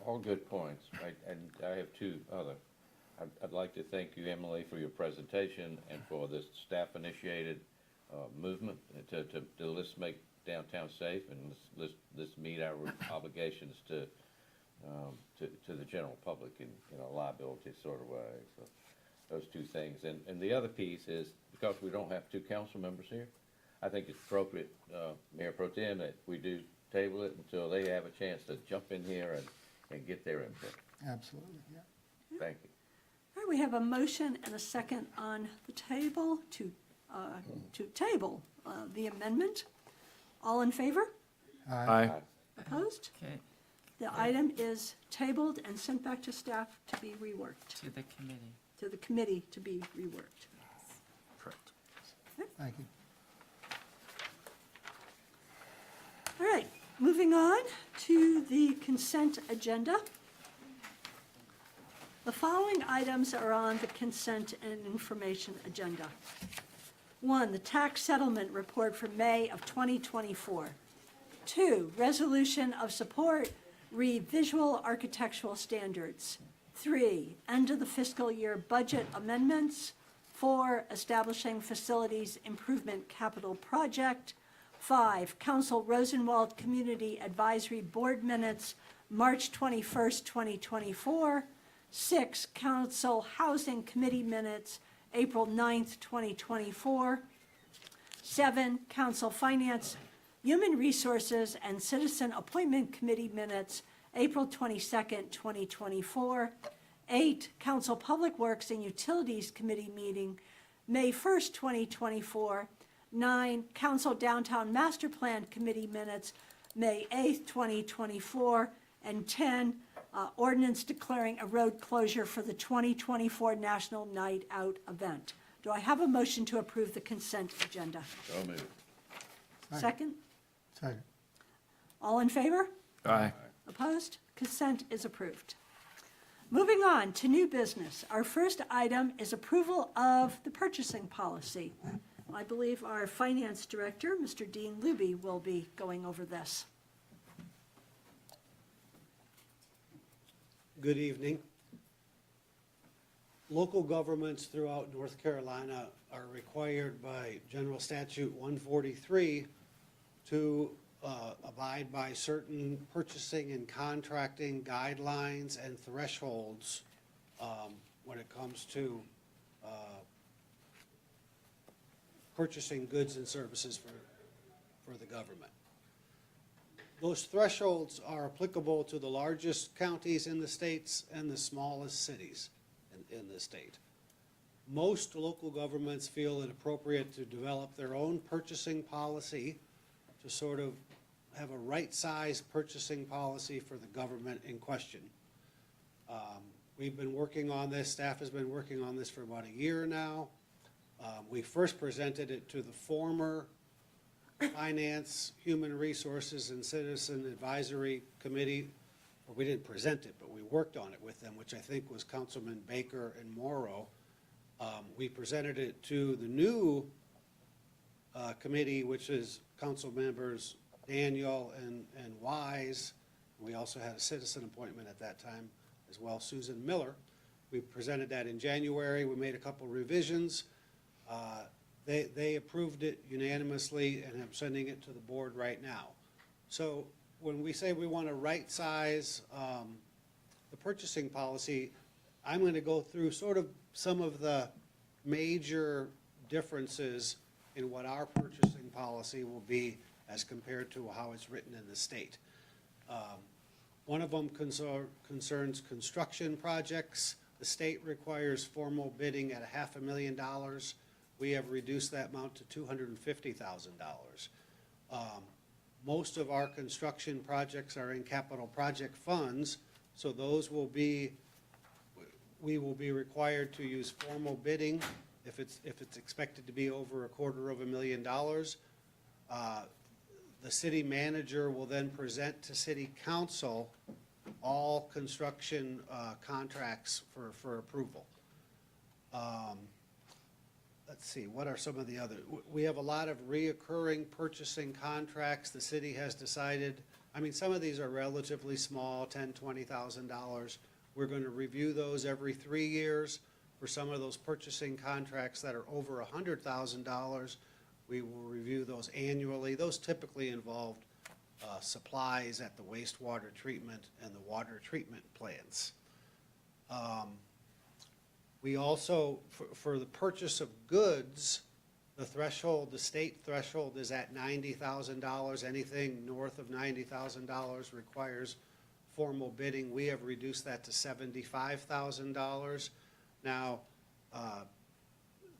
All good points. And I have two other. I'd like to thank you, Emily, for your presentation and for this staff-initiated movement to let's make downtown safe and let's meet our obligations to the general public in a liability sort of way. So those two things. And the other piece is, because we don't have two council members here, I think it's appropriate, Mayor Pro Tem, that we do table it until they have a chance to jump in here and get their input. Absolutely, yeah. Thank you. All right, we have a motion and a second on the table to table the amendment. All in favor? Aye. Opposed? Okay, The item is tabled and sent back to staff to be reworked, to the committee. to the committee to be reworked. Correct. Thank you. All right, moving on to the consent agenda. The following items are on the consent and information agenda. 1, the tax settlement report for May of 2024. 2, resolution of support re visual architectural standards. 3, end of the fiscal year budget amendments. 4, establishing facilities improvement capital project. 5, Council Rosenwald Community Advisory Board minutes, March 21st, 2024. 6, Council Housing Committee minutes, April 9th, 2024. 7, Council Finance, Human Resources, and Citizen Appointment Committee minutes, April 22nd, 2024. 8, Council Public Works and Utilities Committee meeting, May 1st, 2024. 9, Council Downtown Master Plan Committee minutes, May 8th, 2024. And 10, ordinance declaring a road closure for the 2024 National Night Out event. Do I have a motion to approve the consent agenda? So moved. Second? Second. All in favor? Aye. Opposed? Consent is approved. Moving on to new business. Our first item is approval of the purchasing policy. I believe our finance director, Mr. Dean Luby, will be going over this. Good evening. Local governments throughout North Carolina are required by General Statute 143 to abide by certain purchasing and contracting guidelines and thresholds when it comes to purchasing goods and services for the government. Those thresholds are applicable to the largest counties in the states and the smallest cities in the state. Most local governments feel it appropriate to develop their own purchasing policy to sort of have a right-size purchasing policy for the government in question. We've been working on this, staff has been working on this for about a year now. We first presented it to the former Finance, Human Resources, and Citizen Advisory Committee. Or we didn't present it, but we worked on it with them, which I think was Councilman Baker and Morrow. We presented it to the new committee, which is council members Daniel and Wise. We also had a citizen appointment at that time as well, Susan Miller. We presented that in January. We made a couple revisions. They approved it unanimously, and I'm sending it to the board right now. So when we say we want to right-size the purchasing policy, I'm going to go through sort of some of the major differences in what our purchasing policy will be as compared to how it's written in the state. One of them concerns construction projects. The state requires formal bidding at $500,000. We have reduced that amount to $250,000. Most of our construction projects are in capital project funds, so those will be, we will be required to use formal bidding if it's expected to be over $250,000. The city manager will then present to city council all construction contracts for approval. Let's see, what are some of the other? We have a lot of reoccurring purchasing contracts. The city has decided, I mean, some of these are relatively small, $10,000, $20,000. We're going to review those every 3 years. For some of those purchasing contracts that are over $100,000, we will review those annually. Those typically involve supplies at the wastewater treatment and the water treatment plants. We also, for the purchase of goods, the threshold, the state threshold is at $90,000. Anything north of $90,000 requires formal bidding. We have reduced that to $75,000. Now,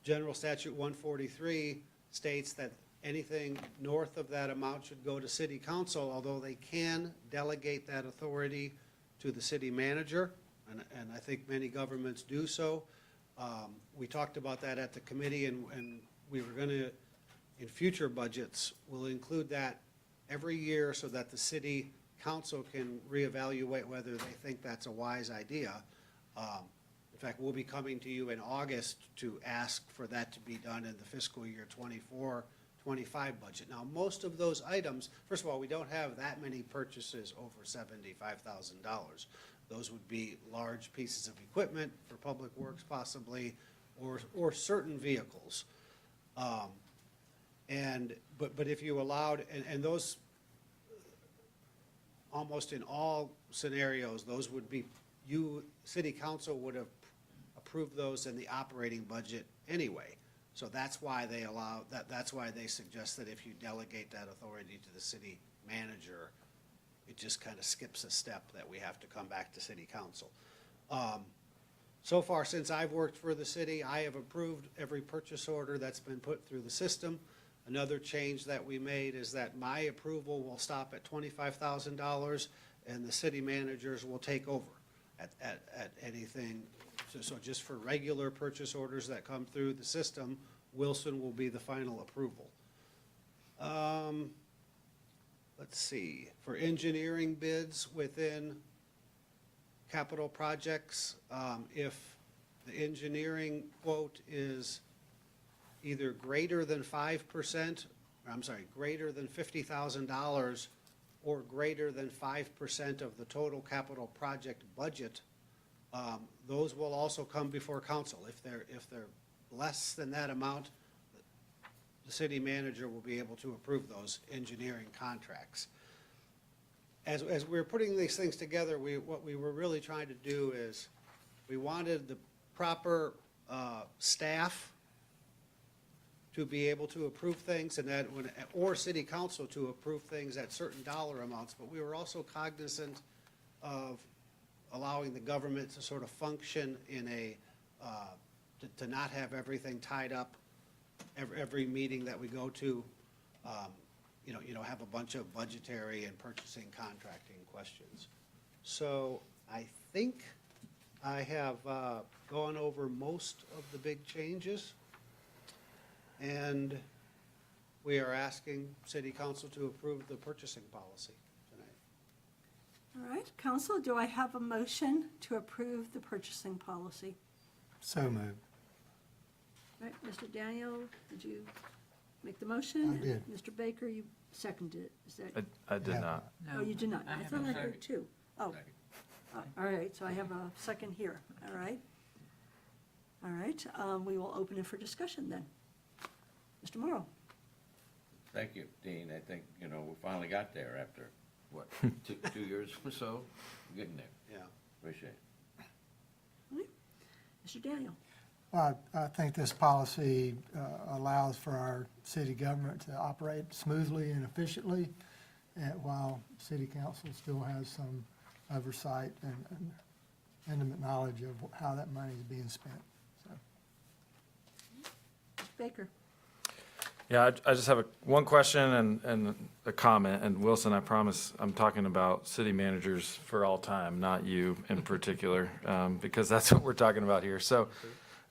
General Statute 143 states that anything north of that amount should go to city council, although they can delegate that authority to the city manager, and I think many governments do so. We talked about that at the committee, and we were going to, in future budgets, we'll include that every year so that the city council can reevaluate whether they think that's a wise idea. In fact, we'll be coming to you in August to ask for that to be done in the fiscal year 24-25 budget. Now, most of those items, first of all, we don't have that many purchases over $75,000. Those would be large pieces of equipment for public works possibly, or certain vehicles. But if you allowed, and those, almost in all scenarios, those would be, city council would have approved those in the operating budget anyway. So that's why they allow, that's why they suggest that if you delegate that authority to the city manager, it just kind of skips a step that we have to come back to city council. So far, since I've worked for the city, I have approved every purchase order that's been put through the system. Another change that we made is that my approval will stop at $25,000 and the city managers will take over at anything. So just for regular purchase orders that come through the system, Wilson will be the final approval. Let's see, for engineering bids within capital projects, if the engineering quote is either greater than 5%, greater than $50,000 or greater than 5% of the total capital project budget, those will also come before council. If they're less than that amount, the city manager will be able to approve those engineering contracts. As we're putting these things together, what we were really trying to do is we wanted the proper staff to be able to approve things, and that when, or city council to approve things at certain dollar amounts, but we were also cognizant of allowing the government to sort of function in a, to not have everything tied up, every meeting that we go to, have a bunch of budgetary and purchasing contracting questions. So I think I have gone over most of the big changes. And we are asking city council to approve the purchasing policy tonight. All right, council, do I have a motion to approve the purchasing policy? So moved. All right, Mr. Daniel, did you make the motion? I did. Mr. Baker, you seconded it. Is that? I did Yeah. not. Oh, you did not. I thought I heard two. Oh, all right, so I have a second here. All right. All right, we will open it for discussion then. Mr. Morrow? Thank you, Dean. I think, we finally got there after, what, 2 years or so? We're getting there. Yeah. Appreciate it. All right. Mr. Daniel? I think this policy allows for our city government to operate smoothly and efficiently, while city council still has some oversight and intimate knowledge of how that money is being spent. So, Mr. Baker? Yeah, I just have one question and a comment. And Wilson, I promise I'm talking about city managers for all time, not you in particular, because that's what we're talking about here. So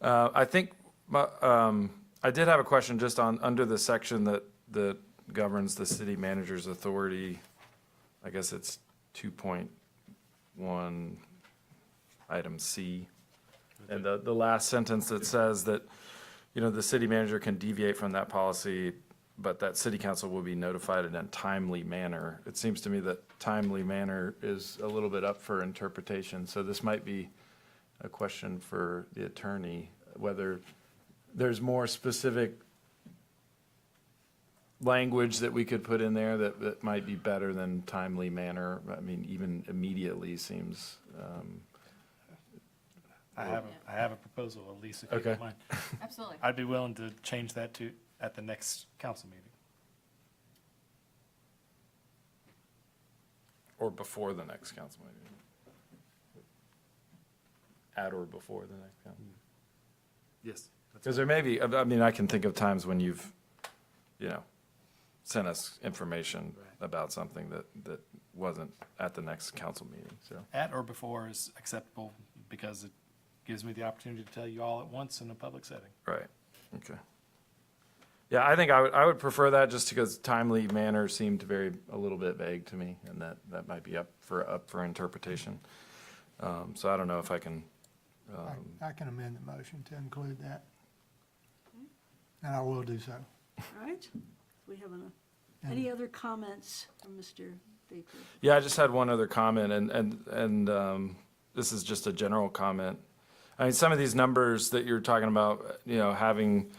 I think I did have a question just on, under the section that governs the city manager's authority. I guess it's 2.1 item C. And the last sentence that says that, the city manager can deviate from that policy, but that city council will be notified in a timely manner. It seems to me that timely manner is a little bit up for interpretation. So this might be a question for the attorney, whether there's more specific language that we could put in there that might be better than timely manner. I mean, even immediately seems, I have a proposal, Elise, if you Okay. don't mind. Absolutely. I'd be willing to change that to at the next council meeting. or before the next council meeting. At or before the next council. Yes. Because there may be, I mean, I can think of times when you've, sent us information about something that wasn't at the next council meeting, so. At or before is acceptable because it gives me the opportunity to tell you all at once in a public setting. Right, okay. Yeah, I think I would prefer that just because timely manner seemed a little bit vague to me, and that might be up for interpretation. So I don't know if I can, I can amend the motion to include that. And I will do so. All right, we have any other comments from Mr. Baker? yeah, I just had one other comment, and this is just a general comment. I mean, some of these numbers that you're talking about, having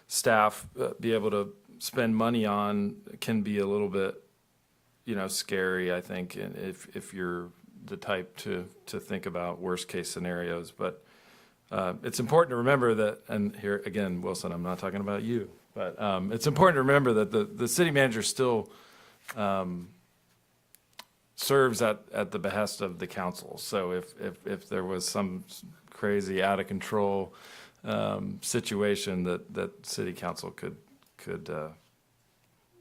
staff be able to spend money on can be a little bit, scary, I think, and if you're the type to think about worst-case scenarios. But it's important to remember that, and here, again, Wilson, I'm not talking about you, but it's important to remember that the city manager still serves at the behest of the council. So if there was some crazy, out-of-control situation that city council could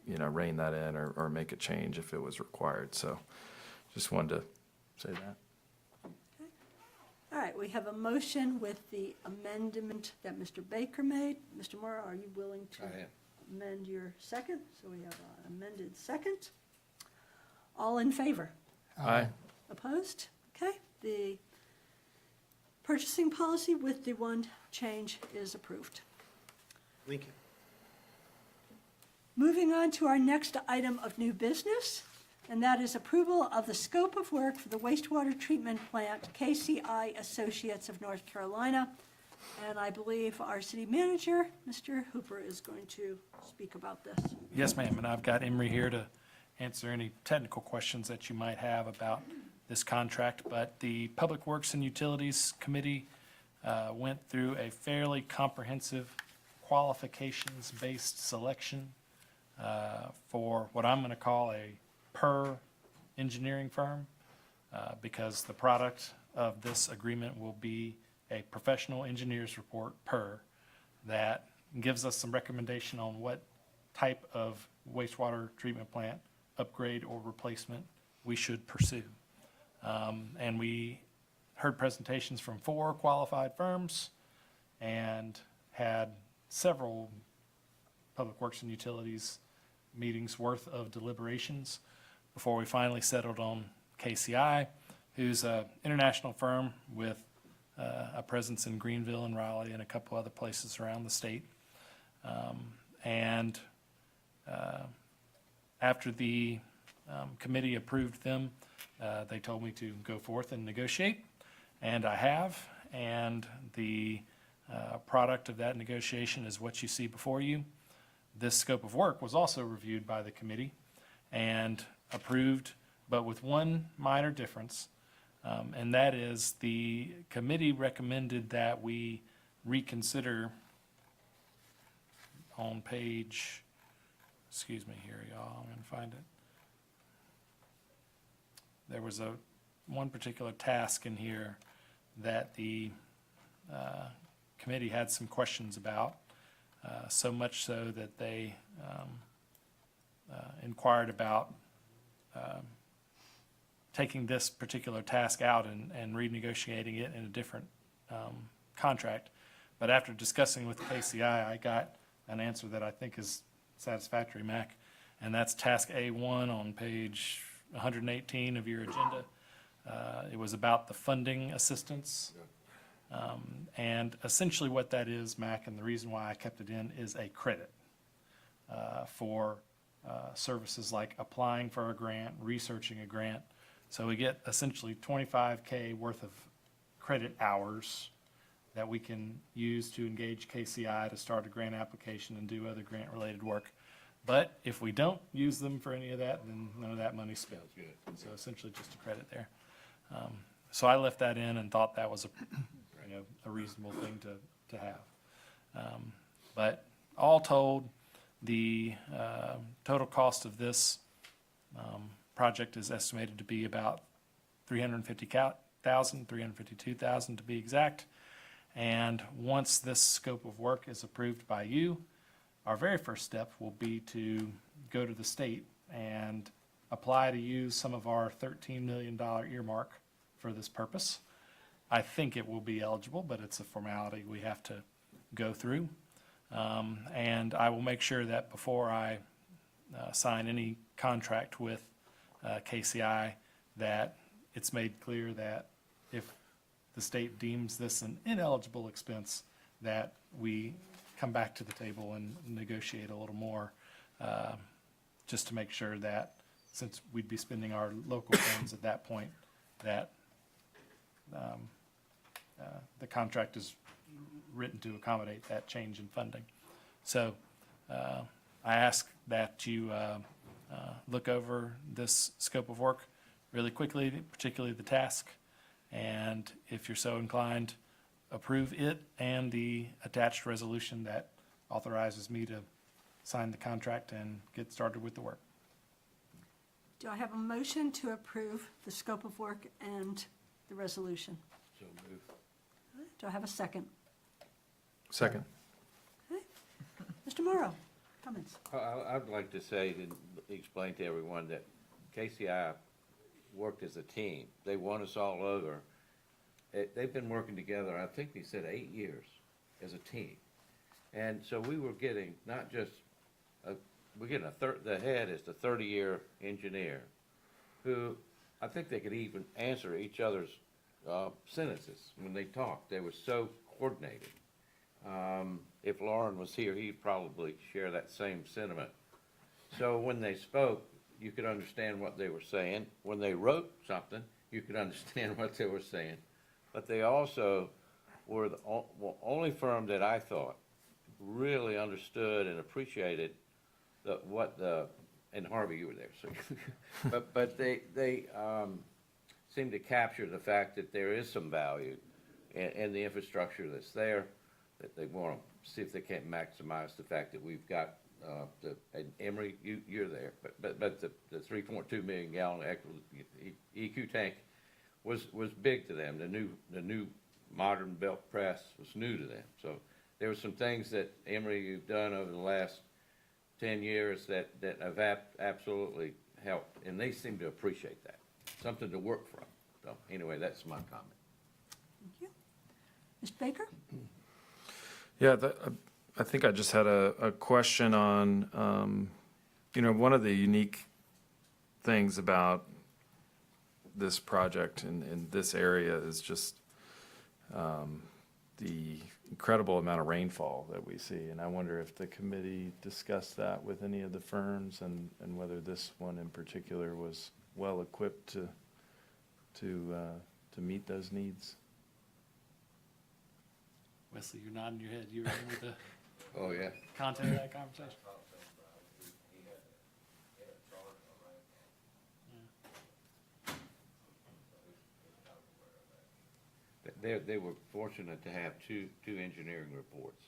rein that in or make a change if it was required. So just wanted to say that. All right, we have a motion with the amendment that Mr. Baker made. Mr. Morrow, are you willing to I am. amend your second? So we have an amended second. All in favor? Aye. Opposed? Okay, the purchasing policy with the one change is approved. Thank you. Moving on to our next item of new business, and that is approval of the scope of work for the wastewater treatment plant, KCI Associates of North Carolina. And I believe our city manager, Mr. Hooper, is going to speak about this. Yes, ma'am, and I've got Emery here to answer any technical questions that you might have about this contract. But the Public Works and Utilities Committee went through a fairly comprehensive qualifications-based selection for what I'm going to call a per engineering firm, because the product of this agreement will be a professional engineer's report per that gives us some recommendation on what type of wastewater treatment plant upgrade or replacement we should pursue. And we heard presentations from 4 qualified firms and had several Public Works and Utilities meetings worth of deliberations before we finally settled on KCI, who's an international firm with a presence in Greenville and Raleigh and a couple other places around the state. After the committee approved them, they told me to go forth and negotiate, and I have. And the product of that negotiation is what you see before you. This scope of work was also reviewed by the committee and approved, but with one minor difference, and that is the committee recommended that we reconsider on page, excuse me here, y'all, I'm gonna find it. There was one particular task in here that the committee had some questions about, so much so that they inquired about taking this particular task out and renegotiating it in a different contract. But after discussing with KCI, I got an answer that I think is satisfactory, Mac, and that's task A1 on page 118 of your agenda. It was about the funding assistance. And essentially what that is, Mac, and the reason why I kept it in, is a credit for services like applying for a grant, researching a grant. So we get essentially 25K worth of credit hours that we can use to engage KCI to start a grant application and do other grant-related work. But if we don't use them for any of that, then none of that money's spent. So essentially just a credit there. So I left that in and thought that was a reasonable thing to have. But all told, the total cost of this project is estimated to be about $350,000, $352,000 to be exact. And once this scope of work is approved by you, our very first step will be to go to the state and apply to use some of our $13 million earmark for this purpose. I think it will be eligible, but it's a formality we have to go through. And I will make sure that before I sign any contract with KCI, that it's made clear that if the state deems this an ineligible expense, that we come back to the table and negotiate a little more, just to make sure that, since we'd be spending our local funds at that point, that the contract is written to accommodate that change in funding. So I ask that you look over this scope of work really quickly, particularly the task, and if you're so inclined, approve it and the attached resolution that authorizes me to sign the contract and get started with the work. Do I have a motion to approve the scope of work and the resolution? So move. Do I have a second? Second. Mr. Morrow, comments? I'd like to say, and explain to everyone that KCI worked as a team. They won us all over. They've been working together, I think they said 8 years as a team. And so we were getting not just, we're getting the head is the 30-year engineer who, I think they could even answer each other's sentences when they talked. They were so coordinated. If Lauren was here, he'd probably share that same sentiment. So when they spoke, you could understand what they were saying. When they wrote something, you could understand what they were saying. But they also were the only firm that I thought really understood and appreciated and Harvey, you were there, so but they seemed to capture the fact that there is some value and the infrastructure that's there, that they want to see if they can't maximize the fact that we've got, and Emory, you're there, but the 3.2 million gallon EQ tank was big to them. The new modern belt press was new to them. So there were some things that Emory, you've done over the last 10 years that have absolutely helped, and they seem to appreciate that. Something to work from. So anyway, that's my comment. Thank you. Mr. Baker? Yeah, I think I just had a question on, one of the unique things about this project in this area is just the incredible amount of rainfall that we see. And I wonder if the committee discussed that with any of the firms and whether this one in particular was well equipped to meet those needs. Wesley, you're nodding your head. You ready with the Oh, yeah. content of that conversation? They were fortunate to have two engineering reports,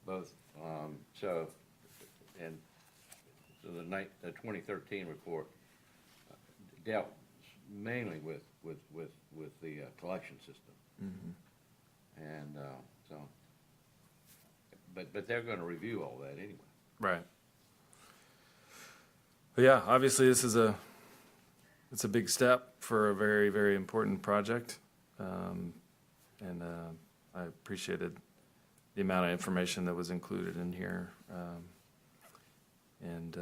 both, so the 2013 report dealt mainly with the collection system. And, so, but they're gonna review all that anyway. Right. But yeah, obviously this is it's a big step for a very, very important project. And I appreciated the amount of information that was included in here. And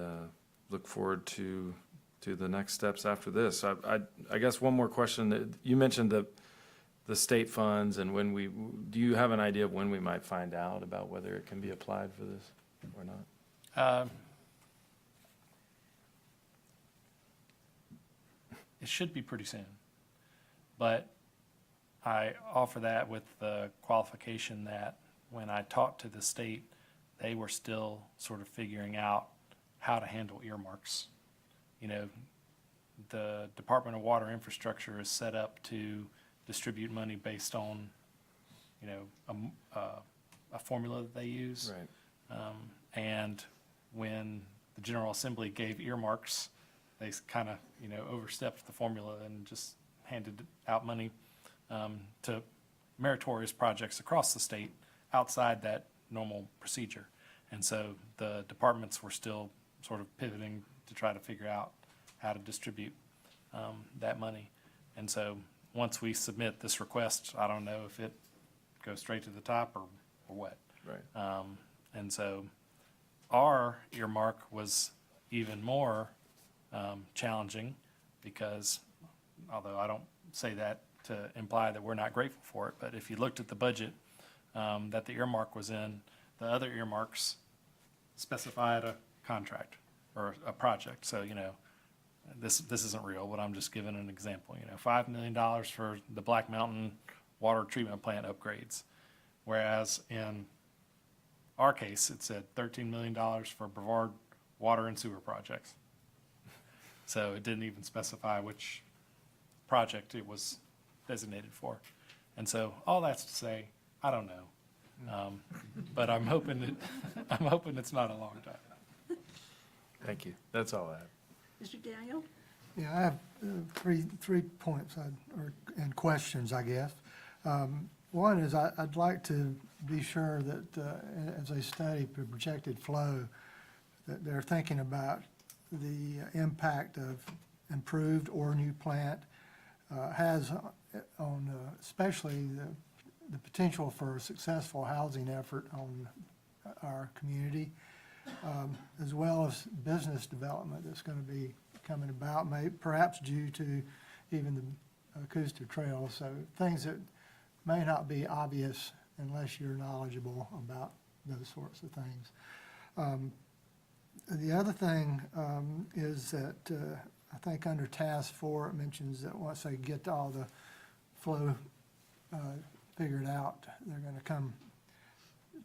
look forward to the next steps after this. I guess one more question. You mentioned the state funds and do you have an idea of when we might find out about whether it can be applied for this or not? It should be pretty soon. But I offer that with the qualification that when I talked to the state, they were still sort of figuring out how to handle earmarks. The Department of Water Infrastructure is set up to distribute money based on, a formula that they use. Right. And when the General Assembly gave earmarks, they kind of, overstepped the formula and just handed out money to meritorious projects across the state outside that normal procedure. And so the departments were still sort of pivoting to try to figure out how to distribute that money. And so once we submit this request, I don't know if it goes straight to the top or what. Right. And so our earmark was even more challenging because, although I don't say that to imply that we're not grateful for it, but if you looked at the budget that the earmark was in, the other earmarks specified a contract or a project. So, this isn't real, but I'm just giving an example. $5 million for the Black Mountain water treatment plant upgrades, whereas in our case, it said $13 million for Brevard water and sewer projects. So it didn't even specify which project it was designated for. And so all that's to say, I don't know. But I'm hoping it's not a long time. Thank you. That's all I have. Mr. Daniel? Yeah, I have three points and questions, I guess. One is I'd like to be sure that as they study the projected flow, that they're thinking about the impact of improved or new plant has on especially the potential for a successful housing effort on our community, as well as business development that's going to be coming about, perhaps due to even the acoustic trail. So things that may not be obvious unless you're knowledgeable about those sorts of things. The other thing is that I think under task 4, it mentions that once they get all the flow figured out, they're going to come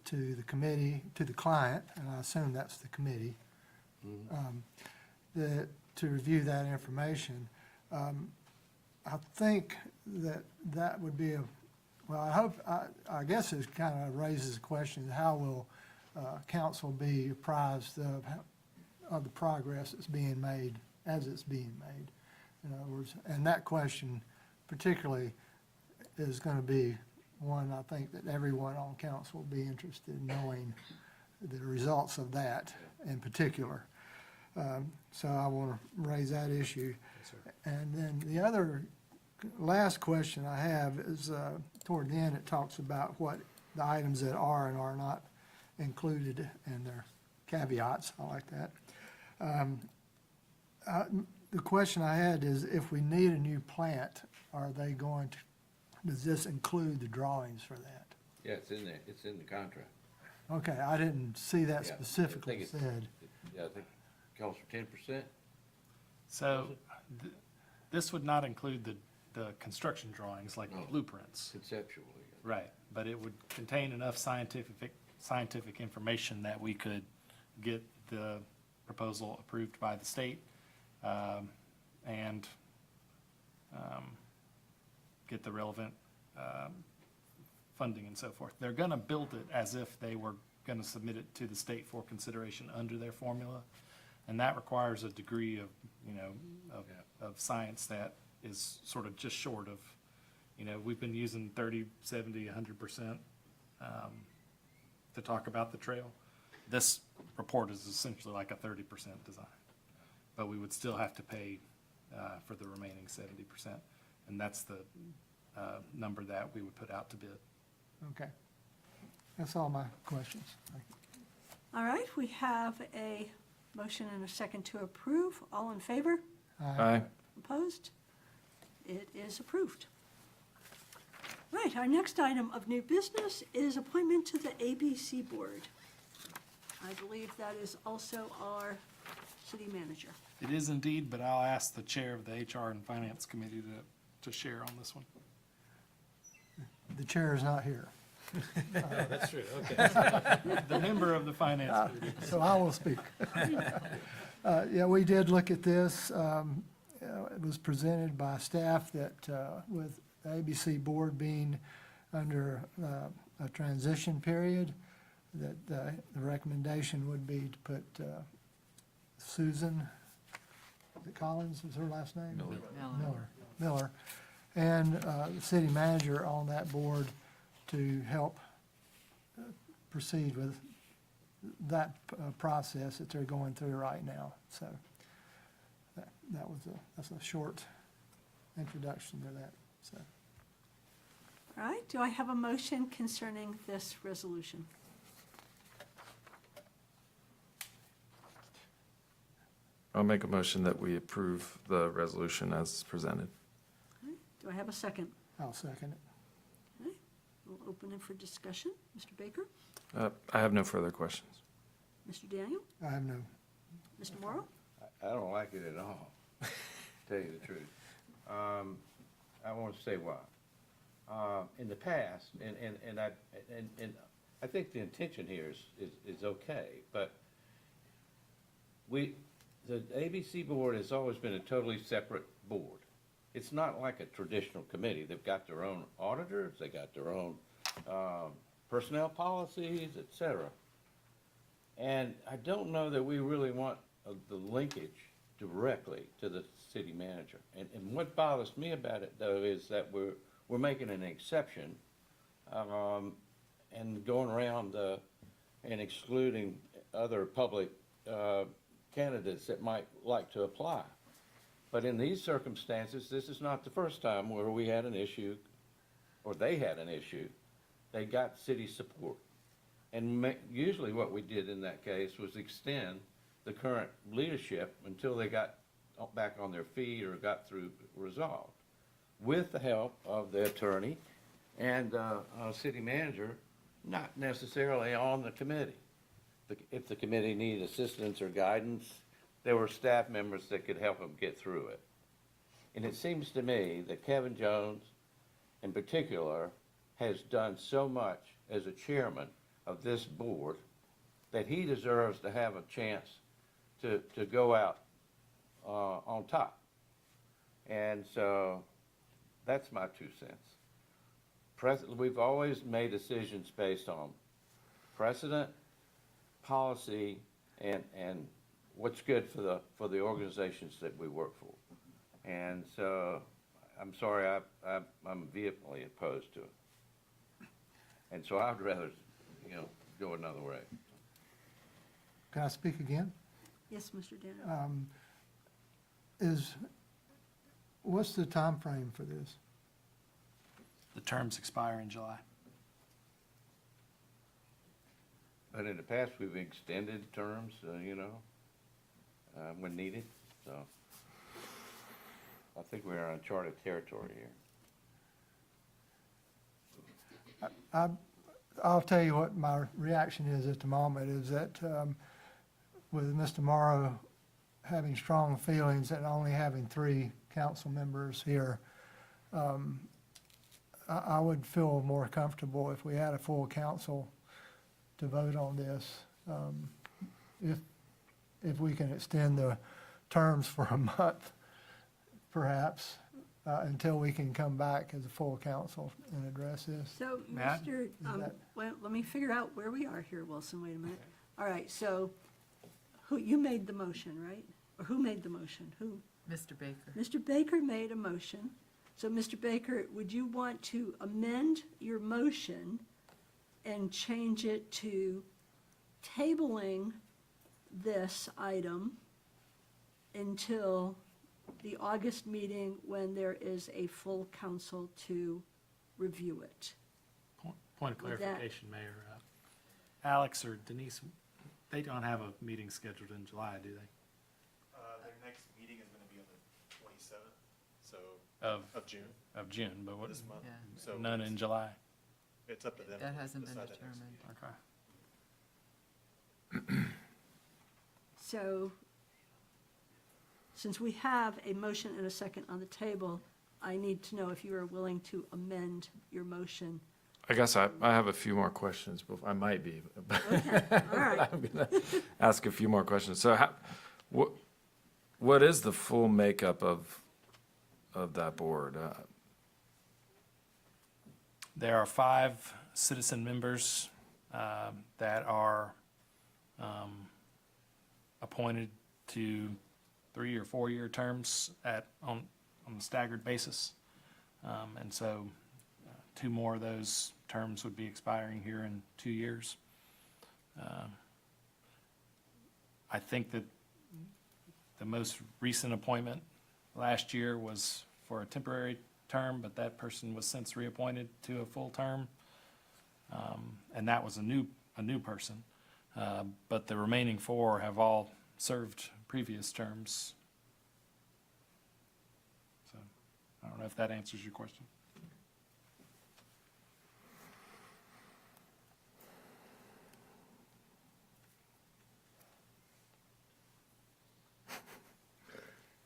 to the committee, to the client, and I assume that's the committee, to review that information. I think that would be Well, I guess it kind of raises the question, how will council be apprised of the progress that's being made as it's being made? In other words, and that question particularly is going to be one, I think, that everyone on council will be interested in knowing the results of that in particular. So I want to raise that issue. And then the other last question I have is, toward the end, it talks about what the items that are and are not included and their caveats. I like that. The question I had is, if we need a new plant, are they going to, does this include the drawings for that? Yeah, it's in there, it's in the contract. Okay, I didn't see that Yeah, I specifically think it- said. Yeah, I think it calls for 10%. So this would not include the construction drawings like the blueprints. Conceptually. Right, but it would contain enough scientific information that we could get the proposal approved by the state, and get the relevant funding and so forth. They're gonna build it as if they were gonna submit it to the state for consideration under their formula, and that requires a degree of, of science that is sort of just short of, we've been using 30, 70, 100% to talk about the trail. This report is essentially like a 30% design, but we would still have to pay for the remaining 70%, and that's the number that we would put out to bid. Okay. That's all my questions. Thank you. All right, we have a motion and a second to approve. All in favor? Aye. Opposed? It is approved. Right, our next item of new business is appointment to the ABC Board. I believe that is also our city manager. It is indeed, but I'll ask the chair of the HR and Finance Committee to share on this one. The chair is not here, That's true, okay. The member of the Finance Committee. so I will speak. Yeah, we did look at this. It was presented by staff that with the ABC Board being under a transition period, that the recommendation would be to put Susan, is it Collins is her last name? Miller, and the city manager on that board to help proceed with that process that they're going through right now. So that's a short introduction to that, so. All right, do I have a motion concerning this resolution? I'll make a motion that we approve the resolution as presented. All right, do I have a second? I'll second it. All right, we'll open it for discussion. Mr. Baker? I have no further questions. Mr. Daniel? I have no, Mr. Morrow? I don't like it at all, to tell you the truth. I want to say why. In the past, and I think the intention here is okay, but the ABC Board has always been a totally separate board. It's not like a traditional committee. They've got their own auditors, they got their own personnel policies, et cetera. And I don't know that we really want the linkage directly to the city manager. And what bothers me about it, though, is that we're making an exception and going around and excluding other public candidates that might like to apply. But in these circumstances, this is not the first time where we had an issue, or they had an issue. They got city support. And usually what we did in that case was extend the current leadership until they got back on their feet or got through resolved, with the help of the attorney and city manager, not necessarily on the committee. If the committee needed assistance or guidance, there were staff members that could help them get through it. And it seems to me that Kevin Jones, in particular, has done so much as a chairman of this board that he deserves to have a chance to go out on top. And so that's my 2 cents. we've always made decisions based on precedent, policy, and what's good for the organizations that we work for. And so, I'm sorry, I'm vehemently opposed to it. And so I'd rather, go another way. Can I speak again? Yes, Mr. Daniel? What's the time frame for this? The terms expire in July. But in the past, we've extended terms, when needed, so I think we're in uncharted territory here. I'll tell you what my reaction is at the moment, is that with Mr. Morrow having strong feelings and only having 3 council members here, I would feel more comfortable if we had a full council to vote on this. If we can extend the terms for a month, perhaps, until we can come back as a full council and address this. So, Matt? Mr., well, let me figure out where we are here, Wilson, wait a minute. All right, so, you made the motion, right? Or who made the motion? Who? Mr. Baker. Mr. Baker made a motion. So, Mr. Baker, would you want to amend your motion and change it to tabling this item until the August meeting when there is a full council to review it? Point of Would that- clarification, Mayor. Alex or Denise, they don't have a meeting scheduled in July, do they? Their next meeting is gonna be on the 27th, so, Of June, Of June, but what, this month. Yeah. So none in July? it's up to them. That to hasn't been decide that next determined. meeting. Okay. So, since we have a motion and a second on the table, I need to know if you are willing to amend your motion. I guess I have a few more questions, but I might be. Okay, all right. I'm gonna ask a few more questions. So what is the full makeup of that board? There are 5 citizen members that are appointed to 3 or 4 year terms on a staggered basis. And so 2 more of those terms would be expiring here in 2 years. I think that the most recent appointment last year was for a temporary term, but that person was since reappointed to a full term. And that was a new person. But the remaining 4 have all served previous terms. So I don't know if that answers your question.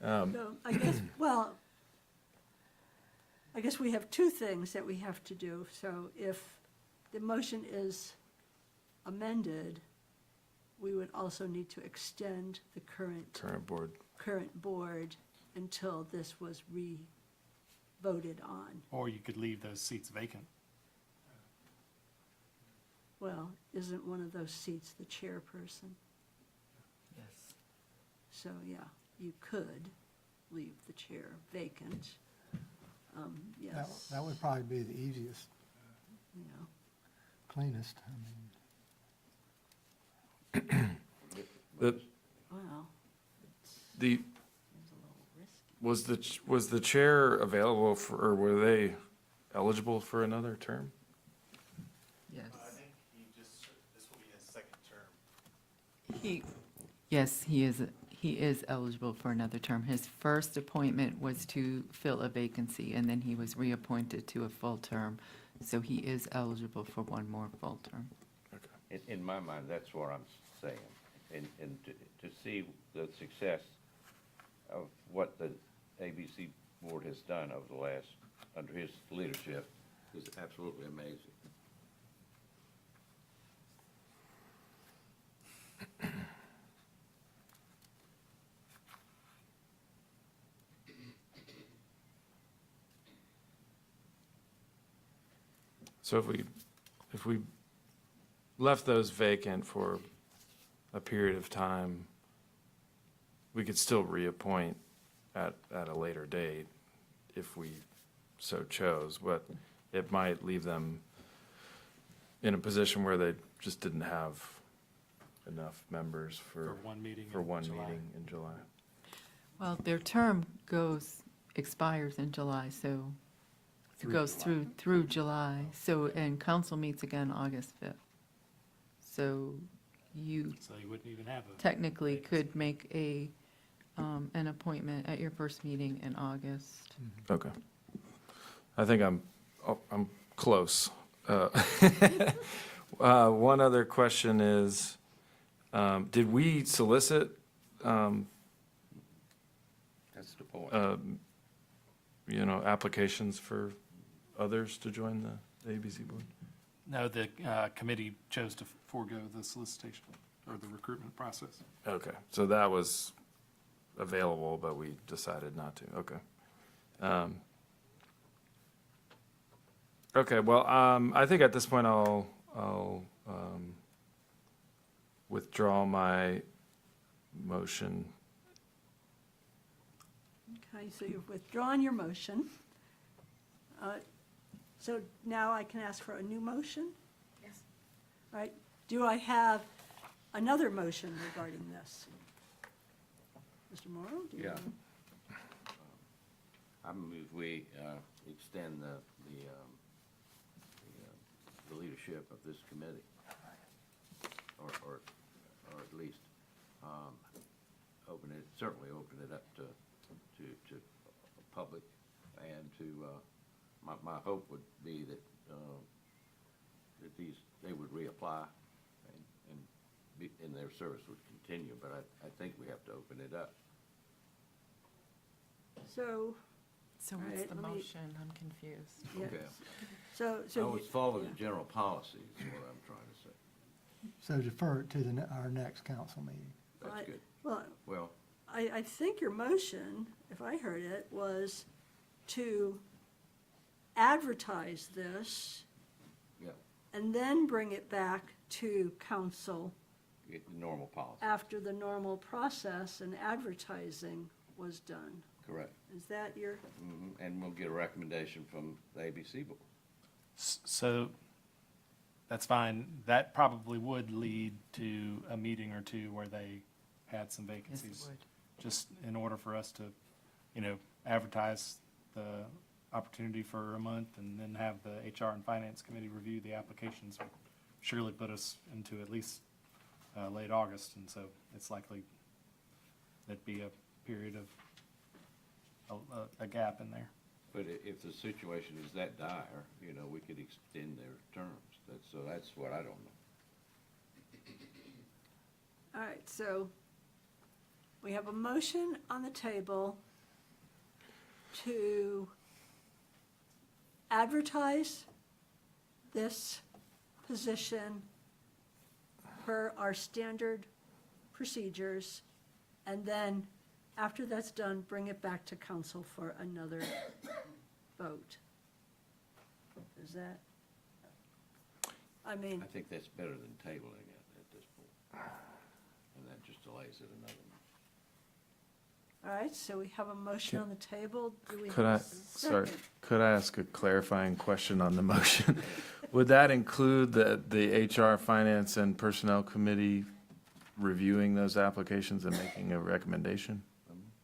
So, I guess we have 2 things that we have to do. So if the motion is amended, we would also need to extend the current board until this was re-voted on. Or you could leave those seats vacant. Well, isn't one of those seats the chairperson? Yes. So, yeah, you could leave the chair vacant. Yes. That would probably be the easiest, You know, cleanest. well, The, it's a little risky. was the chair available for, or were they eligible for another term? Yes. I think this will be his second term. Yes, he is eligible for another term. His first appointment was to fill a vacancy, and then he was reappointed to a full term. So he is eligible for one more full term. In my mind, that's what I'm saying. And to see the success of what the ABC board has done over the last, under his leadership, is absolutely amazing. So if we left those vacant for a period of time, we could still reappoint at a later date if we so chose, but it might leave them in a position where they just didn't have enough members For one meeting for in one July. meeting in July. Well, their term expires in July, so it goes through July. So, and council meets again August 5th. So you So you wouldn't even have a. technically could make an appointment at your first meeting in August. Okay. I think I'm close. One other question is, did we solicit, That's the point. applications for others to join the ABC board? No, the committee chose to forego the solicitation or the recruitment process. Okay, so that was available, but we decided not to, okay. Okay, well, I think at this point I'll withdraw my motion. Okay, so you've withdrawn your motion. So now I can ask for a new motion? Yes. All right, do I have another motion regarding this? Mr. Morrow? Do you Yeah. want- I move we extend the leadership of this committee, or at least certainly open it up to public, and to, my hope would be that they would reapply and their service would continue, but I think we have to open it up. So, So All what's right, the let me- motion? I'm confused. yes. Okay. So, I always follow the yeah. general policy, is what I'm trying to say. So defer it to our next council meeting. I- That's good. Well, Well, I think your motion, if I heard it, was to advertise this yeah, and then bring it back to council get the normal policy, after the normal process and advertising was done. correct. Is that your, And we'll get a recommendation from the ABC board. So that's fine. That probably would lead to a meeting or two where they had some Yes, it vacancies. would. Just in order for us to, advertise the opportunity for a month and then have the HR and Finance Committee review the applications would surely put us into at least late August. And so it's likely there'd be a period of a gap in there. But if the situation is that dire, we could extend their terms. That's what I don't know. all right, so we have a motion on the table to advertise this position per our standard procedures, and then after that's done, bring it back to council for another vote. Is that, I mean, I think that's better than tabling it at this point. And that just delays it another month. all right, so we have a motion on the table. Do we Could have I, a sorry, second? could I ask a clarifying question on the motion? Would that include the HR, Finance, and Personnel Committee reviewing those applications and making a recommendation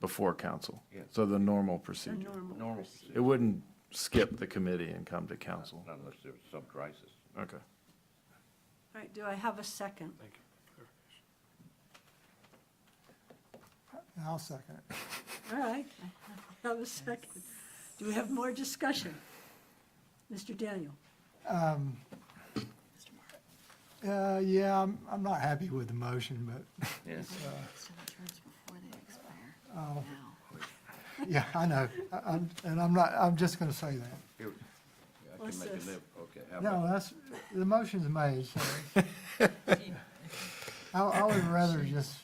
before council? Yeah. So the normal The procedure? normal Normal procedure. procedure. It wouldn't skip the committee and come to council? Not unless there's some crisis. Okay. All right, do I have a second? Thank you. I'll second it. All right, I have a second. Do we have more discussion? Mr. Daniel? Yeah, I'm not happy with the motion, but, Yes. oh, yeah, I know. I'm just gonna say that. Here, I What's can make this? a live, okay. How No, about- the motion's made, so. I would rather just,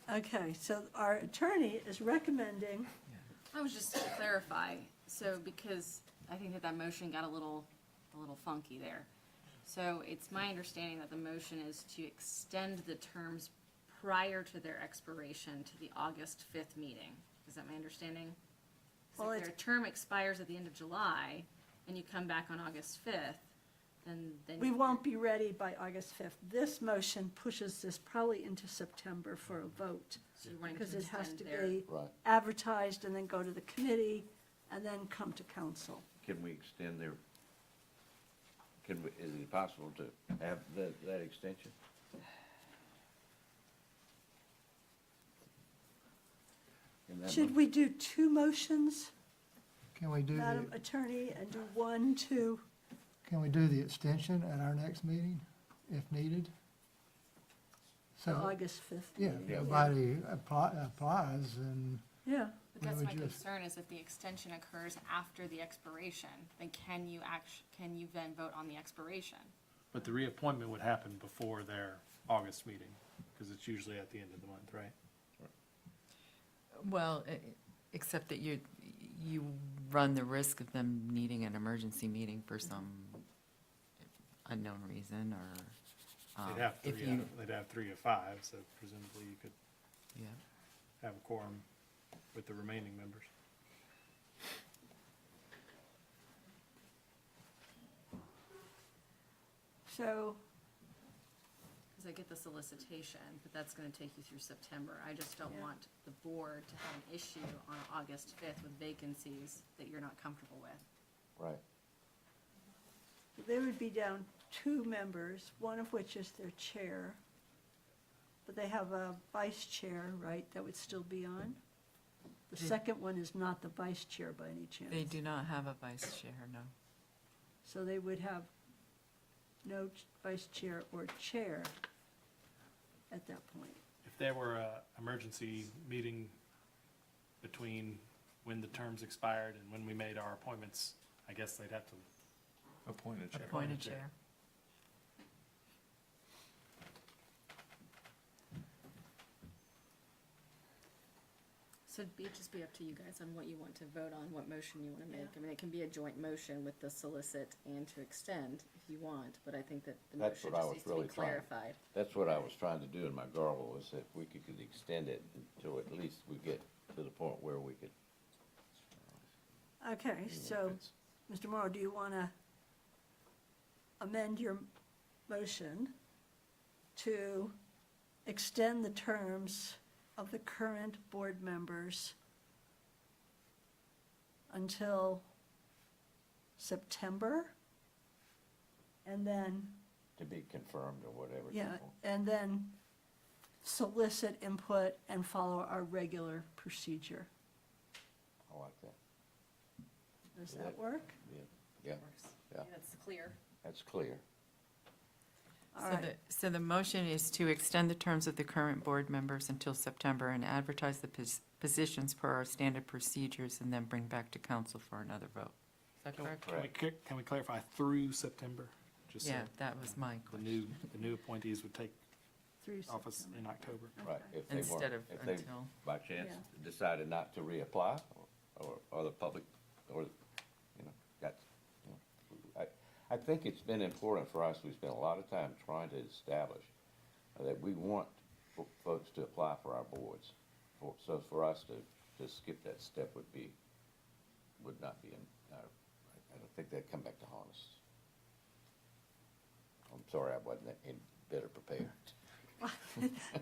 Okay, so our attorney is recommending I was just to clarify, so because I think that that motion got a little funky there. So it's my understanding that the motion is to extend the terms prior to their expiration to the August 5th meeting. Is that my understanding? 'Cause Well, if their term expires at the end of July and you come back on August 5th, then. We won't be ready by August 5th. This motion pushes this probably into September for a vote. So you're wanting Because it has extend to their- be Right. advertised and then go to the committee and then come to council. Can we extend their, is it possible to have that extension? In that Should mo- we do two motions, Can we do Madam the, Attorney, and do one to, can we do the extension at our next meeting if needed? the So, August 5th yeah, meeting? if nobody applies, and Yeah, But that's we my would just, concern, is if the extension occurs after the expiration, then can you then vote on the expiration? But the reappointment would happen before their August meeting, because it's usually at the end of the month, right? Well, except that you run the risk of them needing an emergency meeting for some unknown reason, or. They'd have if three, you- they'd have 3 of 5, so presumably you could Yeah. have a quorum with the remaining members. so, Because I get the solicitation, but that's gonna take you through September. I just don't Yeah. want the board to have an issue on August 5th with vacancies that you're not comfortable with. Right. they would be down 2 members, one of which is their chair. But they have a vice chair, right, that would still be on? The They- second one is not the vice chair by any chance. They do not have a vice chair, no. So they would have no vice chair or chair at that point. If there were a emergency meeting between when the terms expired and when we made our appointments, I guess they'd have to Appoint a chair. Appoint a chair. So it'd just be up to you guys on what you want to vote on, what motion you want to make. I mean, it can be a joint motion with the solicit and to extend if you want, but I think that the That's motion what I just was needs to be really trying. clarified. That's what I was trying to do in my garble, was if we could extend it until at least we get to the point where we could. Okay, so, Mr. Morrow, do you want to amend your motion to extend the terms of the current board members until September? And then, To be confirmed or whatever. yeah, and then solicit input and follow our regular procedure. I like that. Does that work? Yeah, yeah, That's clear. that's clear. All right. So the motion is to extend the terms of the current board members until September and advertise the positions per our standard procedures and then bring back to council for another vote. Is that correct? Can we clarify through September? Just so Yeah, that was my the question. new appointees would take Through office September. in October. Right, if they Instead weren't, of if they, until. by chance, Yeah. decided not to reapply, or the public, or, you know, that's, you know, I think it's been important for us, we spent a lot of time trying to establish that we want folks to apply for our boards. So for us to skip that step would not be, I don't think that'd come back to haunt us. I'm sorry I wasn't better prepared.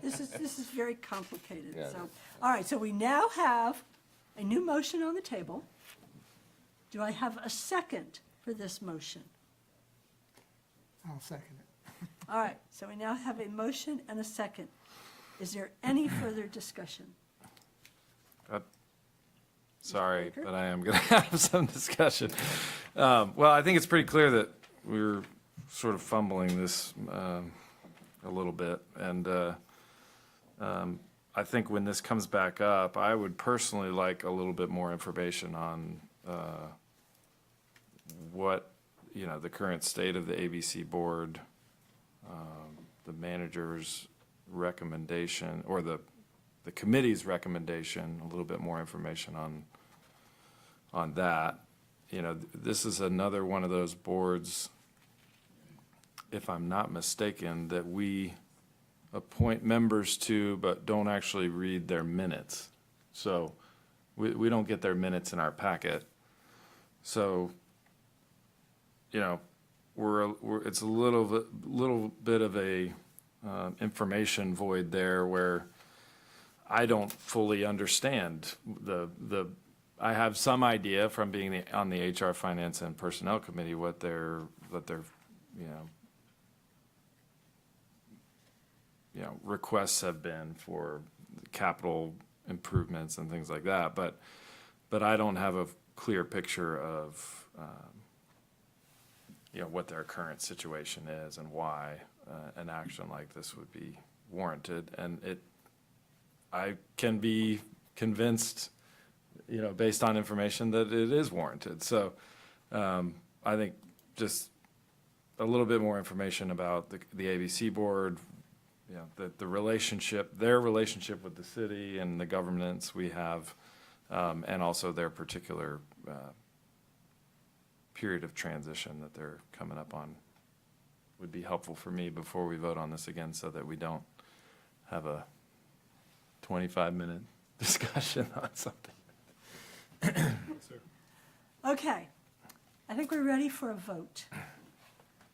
This is very complicated, Yeah, it so, is. all right, so we now have a new motion on the table. Do I have a second for this motion? I'll second it. All right, so we now have a motion and a second. Is there any further discussion? Sorry, Baker? but I am going to have some discussion. Well, I think it's pretty clear that we're sort of fumbling this a little bit. And I think when this comes back up, I would personally like a little bit more information on what, you know, the current state of the ABC board, the manager's recommendation, or the committee's recommendation, a little bit more information on on that. You know, this is another one of those boards, if I'm not mistaken, that we appoint members to, but don't actually read their minutes. So we don't get their minutes in our packet. So, you know, it's a little bit of a information void there where I don't fully understand I have some idea from being on the HR, Finance, and Personnel Committee what their requests have been for capital improvements and things like that. But I don't have a clear picture of what their current situation is and why an action like this would be warranted. And I can be convinced, based on information, that it is warranted. So I think just a little bit more information about the ABC board, the relationship, their relationship with the city and the governance we have, and also their particular period of transition that they're coming up on would be helpful for me before we vote on this again, so that we don't have a 25-minute discussion on something. Okay, I think we're ready for a vote.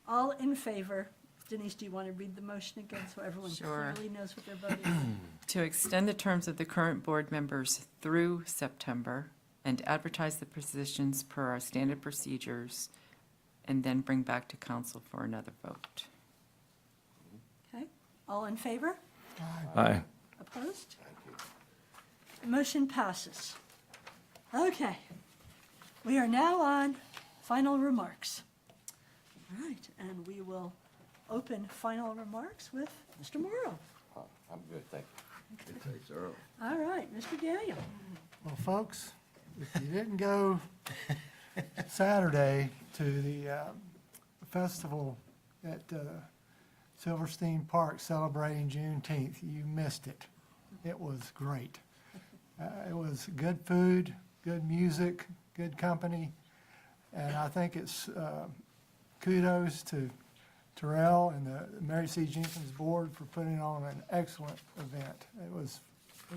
All in favor. Denise, do you want to read the motion again so everyone Sure. clearly knows what they're voting on? To extend the terms of the current board members through September and advertise the positions per our standard procedures, and then bring back to council for another vote. Okay, all in favor? Aye. Opposed? Motion passes. Okay, we are now on final remarks. All right, and we will open final remarks with Mr. Morrow. I'm good, thank you. Good place early. All right, Mr. Daniel. Well, folks, if you didn't go Saturday to the festival at Silverstein Park celebrating Juneteenth, you missed it. It was great. It was good food, good music, good company, and I think it's kudos to Terrell and the Mary C. Jenkins board for putting on an excellent event. It was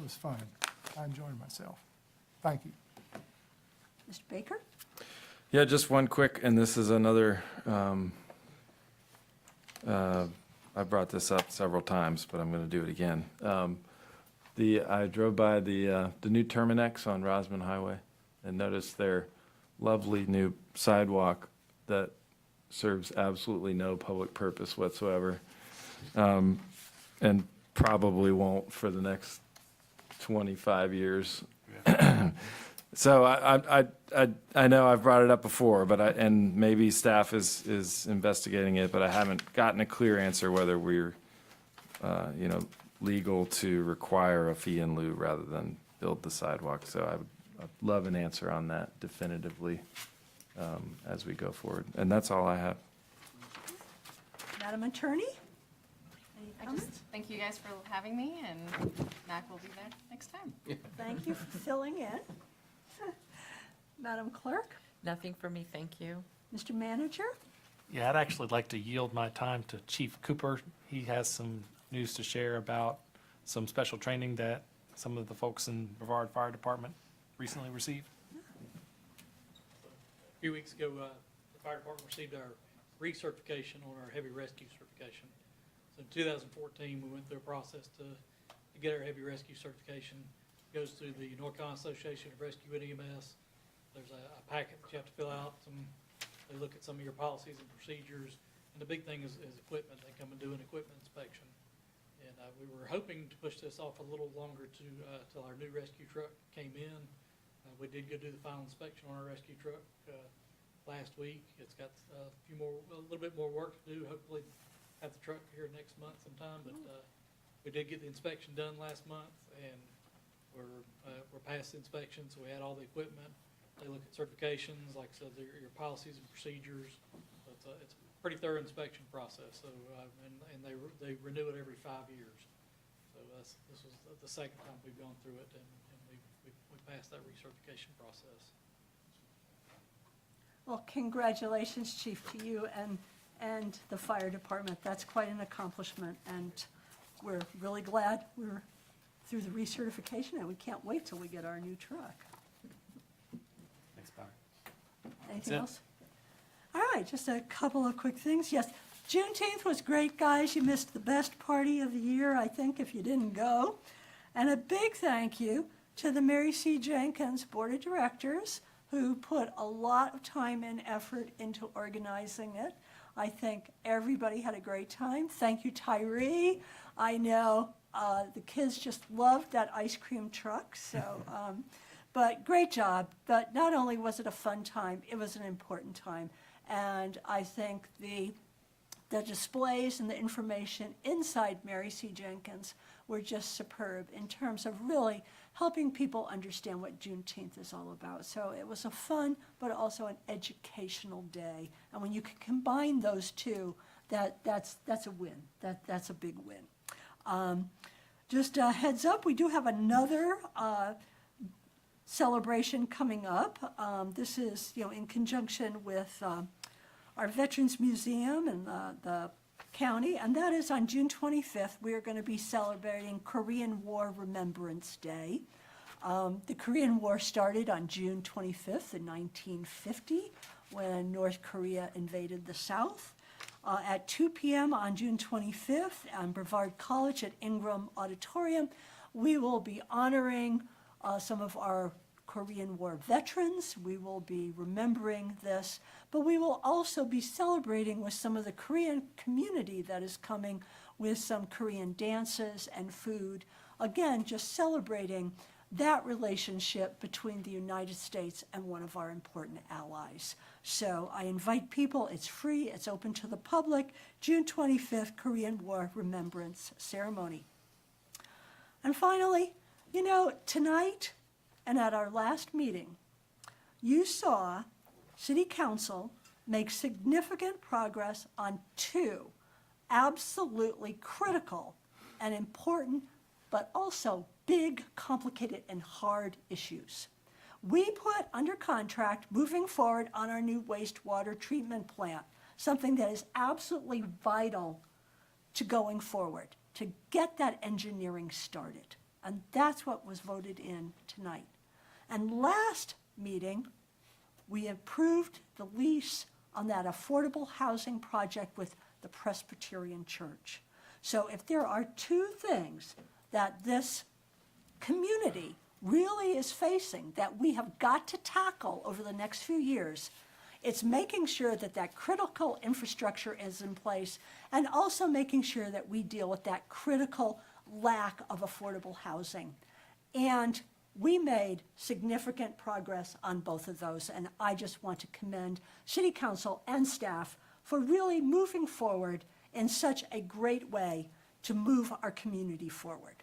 fun. I enjoyed myself. Thank you. Mr. Baker? Yeah, just one quick, and this is another, I brought this up several times, but I'm going to do it again. I drove by the new Terminex on Rosman Highway and noticed their lovely new sidewalk that serves absolutely no public purpose whatsoever, and probably won't for the next 25 years. So I know I've brought it up before, but and maybe staff is investigating it, but I haven't gotten a clear answer whether we're, legal to require a fee in lieu rather than build the sidewalk. So I'd love an answer on that definitively as we go forward. And that's all I have. Madam Attorney? Any I comments? just thank you guys for having me, and Mac will be there next time. Thank you for filling in. Madam Clerk? Nothing for me, thank you. Mr. Manager? Yeah, I'd actually like to yield my time to Chief Cooper. He has some news to share about some special training that some of the folks in Brevard Fire Department recently received. A few weeks ago, the fire department received our recertification on our heavy rescue certification. So in 2014, we went through a process to get our heavy rescue certification. It goes through the Norcon Association of Rescue and EMS. There's a packet that you have to fill out. They look at some of your policies and procedures. And the big thing is equipment. They come and do an equipment inspection. And we were hoping to push this off a little longer till our new rescue truck came in. We did go do the final inspection on our rescue truck last week. It's got a little bit more work to do. Hopefully have the truck here next month sometime, but we did get the inspection done last month, and we're past the inspection, so we had all the equipment. They look at certifications, like I said, your policies and procedures. It's a pretty thorough inspection process, so and they renew it every 5 years. So this was the second time we've gone through it, and we passed that recertification process. Well, congratulations, Chief, to you and the fire department. That's quite an accomplishment, and we're really glad we're through the recertification, and we can't wait till we get our new truck. Thanks, Bob. Anything it. else? All right, just a couple of quick things. Yes, Juneteenth was great, guys. You missed the best party of the year, I think, if you didn't go. And a big thank you to the Mary C. Jenkins Board of Directors, who put a lot of time and effort into organizing it. I think everybody had a great time. Thank you, Tyree. I know the kids just loved that ice cream truck, so, but great job. But not only was it a fun time, it was an important time. And I think the displays and the information inside Mary C. Jenkins were just superb in terms of really helping people understand what Juneteenth is all about. So it was a fun, but also an educational day. And when you can combine those two, that's a win. That's a big win. Just a heads up, we do have another celebration coming up. This is, in conjunction with our Veterans Museum and the county, and that is on June 25th. We are going to be celebrating Korean War Remembrance Day. The Korean War started on June 25th in 1950 when North Korea invaded the South. At 2 p.m. on June 25th at Brevard College at Ingram Auditorium, we will be honoring some of our Korean War veterans. We will be remembering this, but we will also be celebrating with some of the Korean community that is coming with some Korean dances and food. Again, just celebrating that relationship between the United States and one of our important allies. So I invite people, it's free, it's open to the public, June 25th, Korean War Remembrance Ceremony. And finally, tonight and at our last meeting, you saw City Council make significant progress on two absolutely critical and important, but also big, complicated, and hard issues. We put under contract moving forward on our new wastewater treatment plant, something that is absolutely vital to going forward, to get that engineering started. And that's what was voted in tonight. And last meeting, we approved the lease on that affordable housing project with the Presbyterian Church. So if there are two things that this community really is facing that we have got to tackle over the next few years, it's making sure that that critical infrastructure is in place and also making sure that we deal with that critical lack of affordable housing. And we made significant progress on both of those, and I just want to commend City Council and staff for really moving forward in such a great way to move our community forward.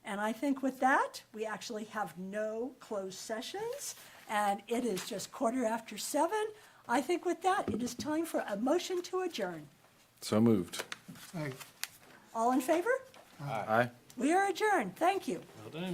And I think with that, we actually have no closed sessions, and it is just 7:15. I think with that, it is time for a motion to adjourn. So moved. Hey, All in favor? Aye. We are adjourned. Thank you. Well done.